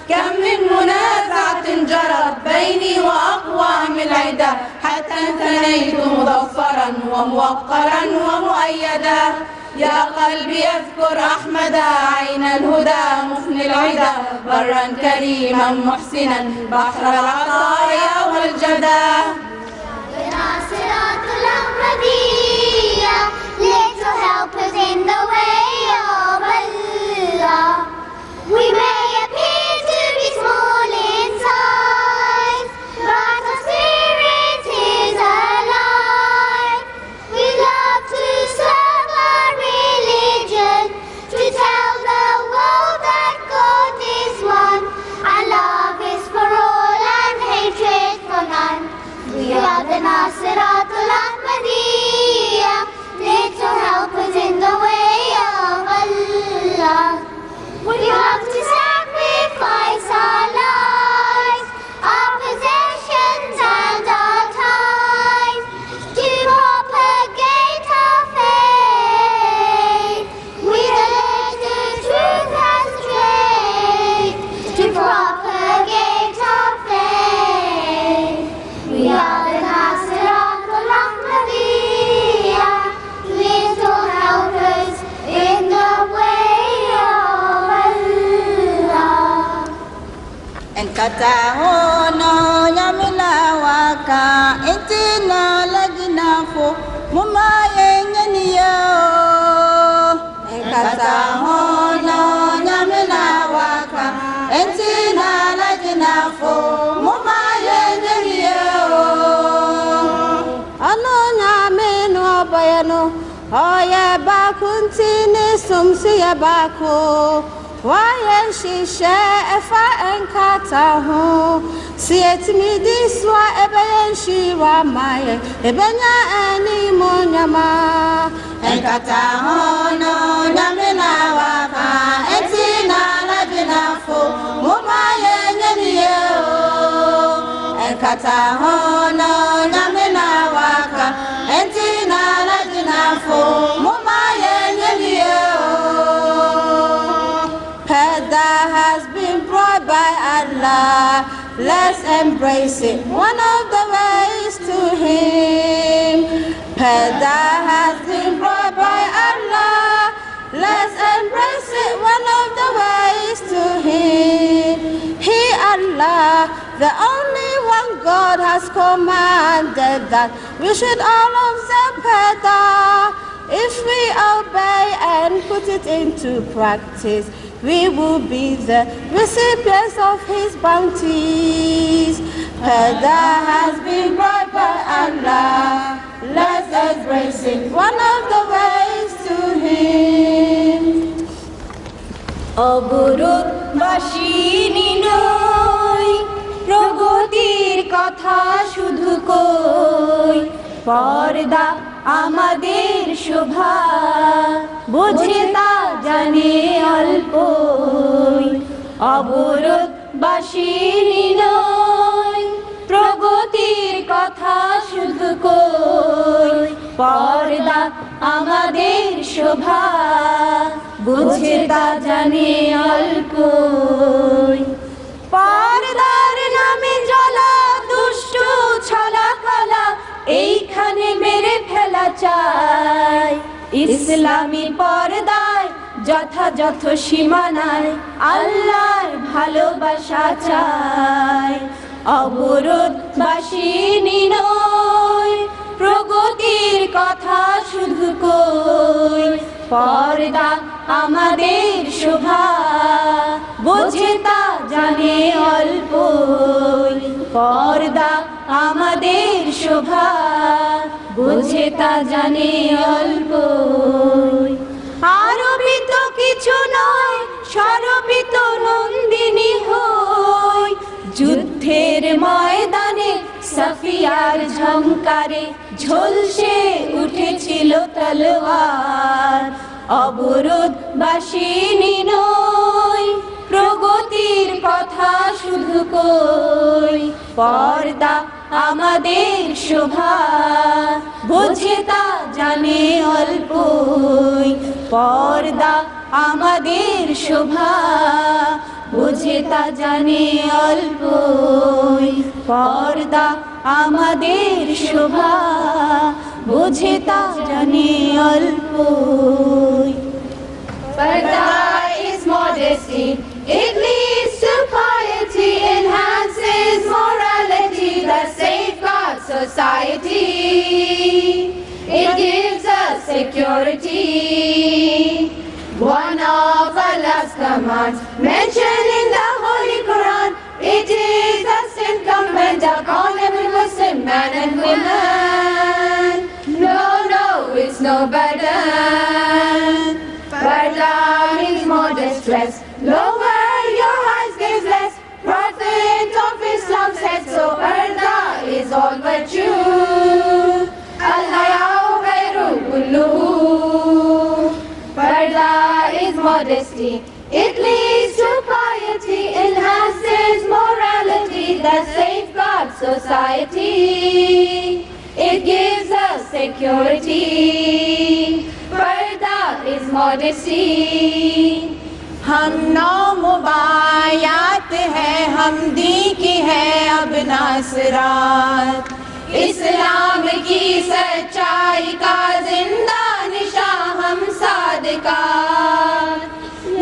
كم من منازعة جرت بيني وأقوام العدا حتى انثنيت مظفرا وموقرا ومؤيدا يا قلبي اذكر أحمدا عين الهدى مفني العدا برا كريما محسنا بحر العطايا والجدا صراط الأحمدية little helpers in the way of Allah. We may appear to be small in size, but our spirit is alive. We love to serve our religion, to tell the world that God is one, and love is for all and hatred for none. We are the Nasiratul Ahmadiyya, little helpers in the way of Allah. We love to sacrifice our lives, our possessions and our time, to propagate our faith. We urge the truth and straight, to propagate our faith. We are the Nasiratul Ahmadiyya, little helpers in the way of Allah. Enkatahono nyamila waka entina laginafo mumaye nyaniyo. Enkatahono nyamila waka entina laginafo mumaye nyaniyo. Ano nyameno bayano oya bakuntini sumsiya bako. Wayen shisha efa enkataho si etimi diswa ebeyen shiwa maye ebenya eni monyama enkataho no nyamina waka etina lajinafo mumaye nyeniyo enkataho no nyamina waka etina lajinafo mumaye nyeniyo. That has been brought by Allah, let's embrace it, one of the ways to Him. That has been brought by Allah, let's embrace it, one of the ways to Him. He, Allah, the only one God, has commanded that we should all observe Peda. If we obey and put it into practice, we will be the recipients of His bounties. That has been brought by Allah, let's embrace it, one of the ways to Him. অবরোধ বাসিনী নই প্রগতির কথা শুধু কই পর্দা আমাদের শোভা বোঝে তা জানে অল্পই অবরোধ বাসিনী নই প্রগতির কথা শুধু কই পর্দা আমাদের শোভা বোঝে তা জানে অল্পই পর্দার নামে জ্বলা দুষ্ট ছলা কলা এইখানে মেরে ফেলা চাই ইসলামী পর্দায় যথাযথ সীমানায় আল্লাহর ভালোবাসা চাই অবরোধ বাসিনী নই প্রগতির কথা শুধু কই পর্দা আমাদের শোভা বোঝে তা জানে অল্পই পর্দা আমাদের শোভা বোঝে তা জানে অল্পই আরোপিত কিছু নয় স্বরূপিত নন্দিনী হই যুদ্ধের ময়দানে সাফিয়ার ঝংকারে ঝলসে উঠেছিল তলোয়ার অবরোধবাসিনী নই, প্রগতির কথা শুধু কই। পর্দা আমাদের শোভা, বোঝে তা জানে অল্পই। পর্দা আমাদের শোভা, বোঝে তা জানে অল্পই। পর্দা আমাদের শোভা, বোঝে তা জানে অল্পই। Parda is modesty, it leads to piety, enhances morality, that safeguards society. It gives us security. One of Allah's commands, mentioned in the Holy Quran, it is thus incumbent upon every Muslim man and woman. No, no, it's no burden. Parda means modest dress, lower your eyes, gaze less. Prophet of Islam said so, Parda is all virtue. Al-haya'u khairu kulluhu. Parda is modesty, it leads to piety, enhances morality, that safeguards society. It gives us security. Parda is modesty. ہم نو مبایات ہے، ہم دی کی ہے اب ناصرات، اسلام کی سچائی کا زندہ نشاں ہم صادقات.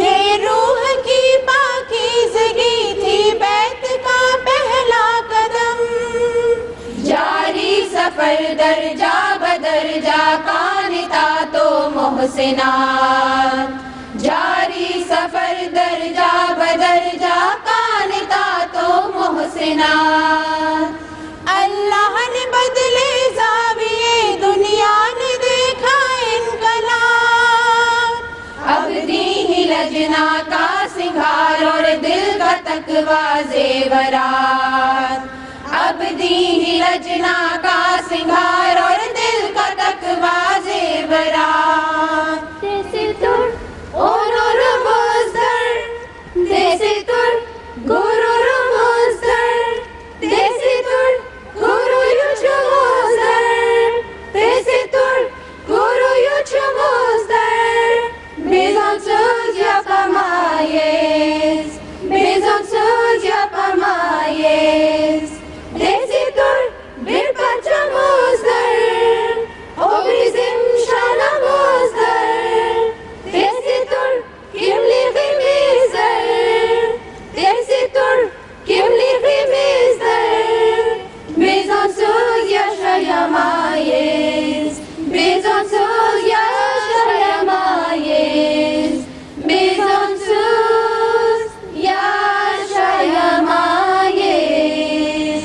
یہ روح کی پاکیزگی تھی بیت کا پہلا قدم، جاری سفر درجہ بدرجہ قانتات و محسنات. جاری سفر درجہ بدرجہ قانتات و محسنات. اللہ نے بدلے زاویے دنیا نے دیکھا انقلاب، اب دی ہی لجنا کا سنگھار اور دل کا تقویٰ زیورات. اب دی ہی لجنا کا سنگھار اور دل کا تقویٰ زیورات. This is your Onur Muzdar, Desitur, Gurur Muzdar, Desitur, Guru Yuchu Muzdar, Desitur, Guru Yuchu Muzdar. Bezongsuz yapamayız, bezongsuz yapamayız. Desitur, bir parça Muzdar, o bizim şanımızdır. Desitur, kimliğimizdir. Desitur, kimliğimizdir. Biz onsuz yaşayamayız. Biz onsuz yaşayamayız. Biz onsuz yaşayamayız.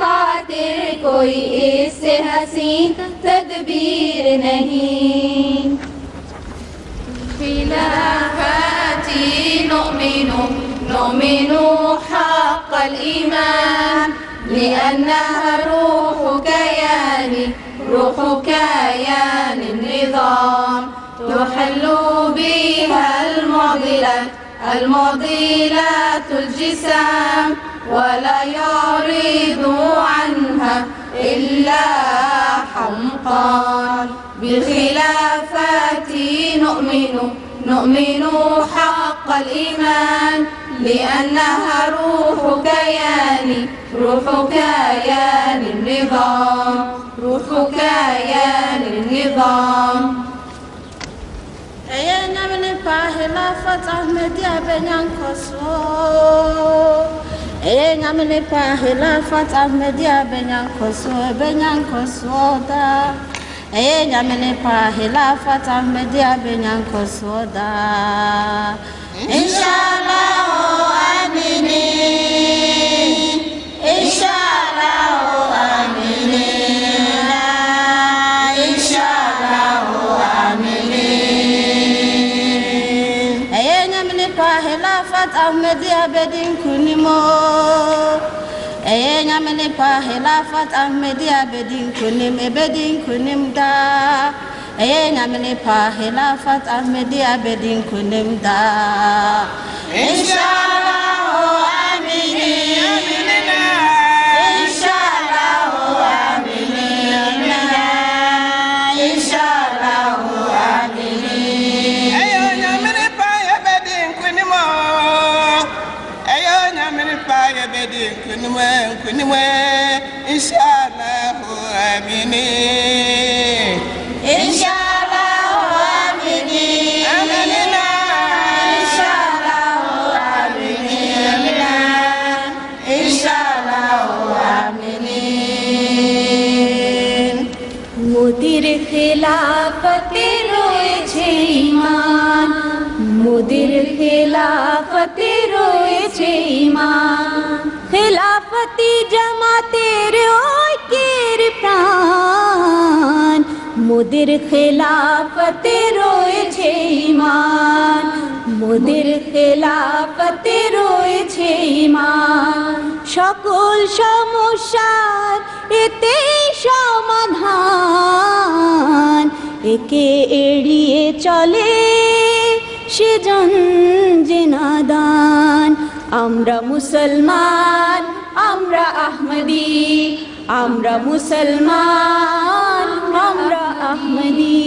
خاطر کوئی اس سے حسین تدبیر نہیں. خلافتي نؤمن حق الإيمان لأنها روح كيان النظام تحل بها المعضلات الجسام ولا يعرض عنها إلا حمقان. بالخلافة نؤمن حق الإيمان لأنها روح كيان النظام. Eyenya mene pa hilafat Ahmadiyya benyankoso. Eyenya mene pa hilafat Ahmadiyya benyankoso da. Eyenya mene pa hilafat Ahmadiyya benyankoso da. Inshallah amini. Inshallah amini. Ahmadiyya bedin kunimo. Nyamene pa hilafat Ahmadiyya bedin kunim da. Nyamene pa hilafat Ahmadiyya bedin kunim da. Inshallah amini. Inshallah amini. Inshallah amini. Nyamene pa bedin kunimo. Kunimwe inshallah amini. Inshallah amini. Aminina. Inshallah amini. Inshallah amini. মোদির খেলাফতে রয়েছে ঈমান, মোদির খেলাফতে রয়েছে ঈমান। খেলাফতি জামাতের ঐক্যের প্রাণ, মোদির খেলাফতে রয়েছে ঈমান, মোদির খেলাফতে রয়েছে ঈমান। সকল সমস্যার এতে সমাধান, একে এড়িয়ে চলে সেজন যে নাদান। আমরা মুসলমান, আমরা আহমদি, আমরা মুসলমান, আমরা আহমদি।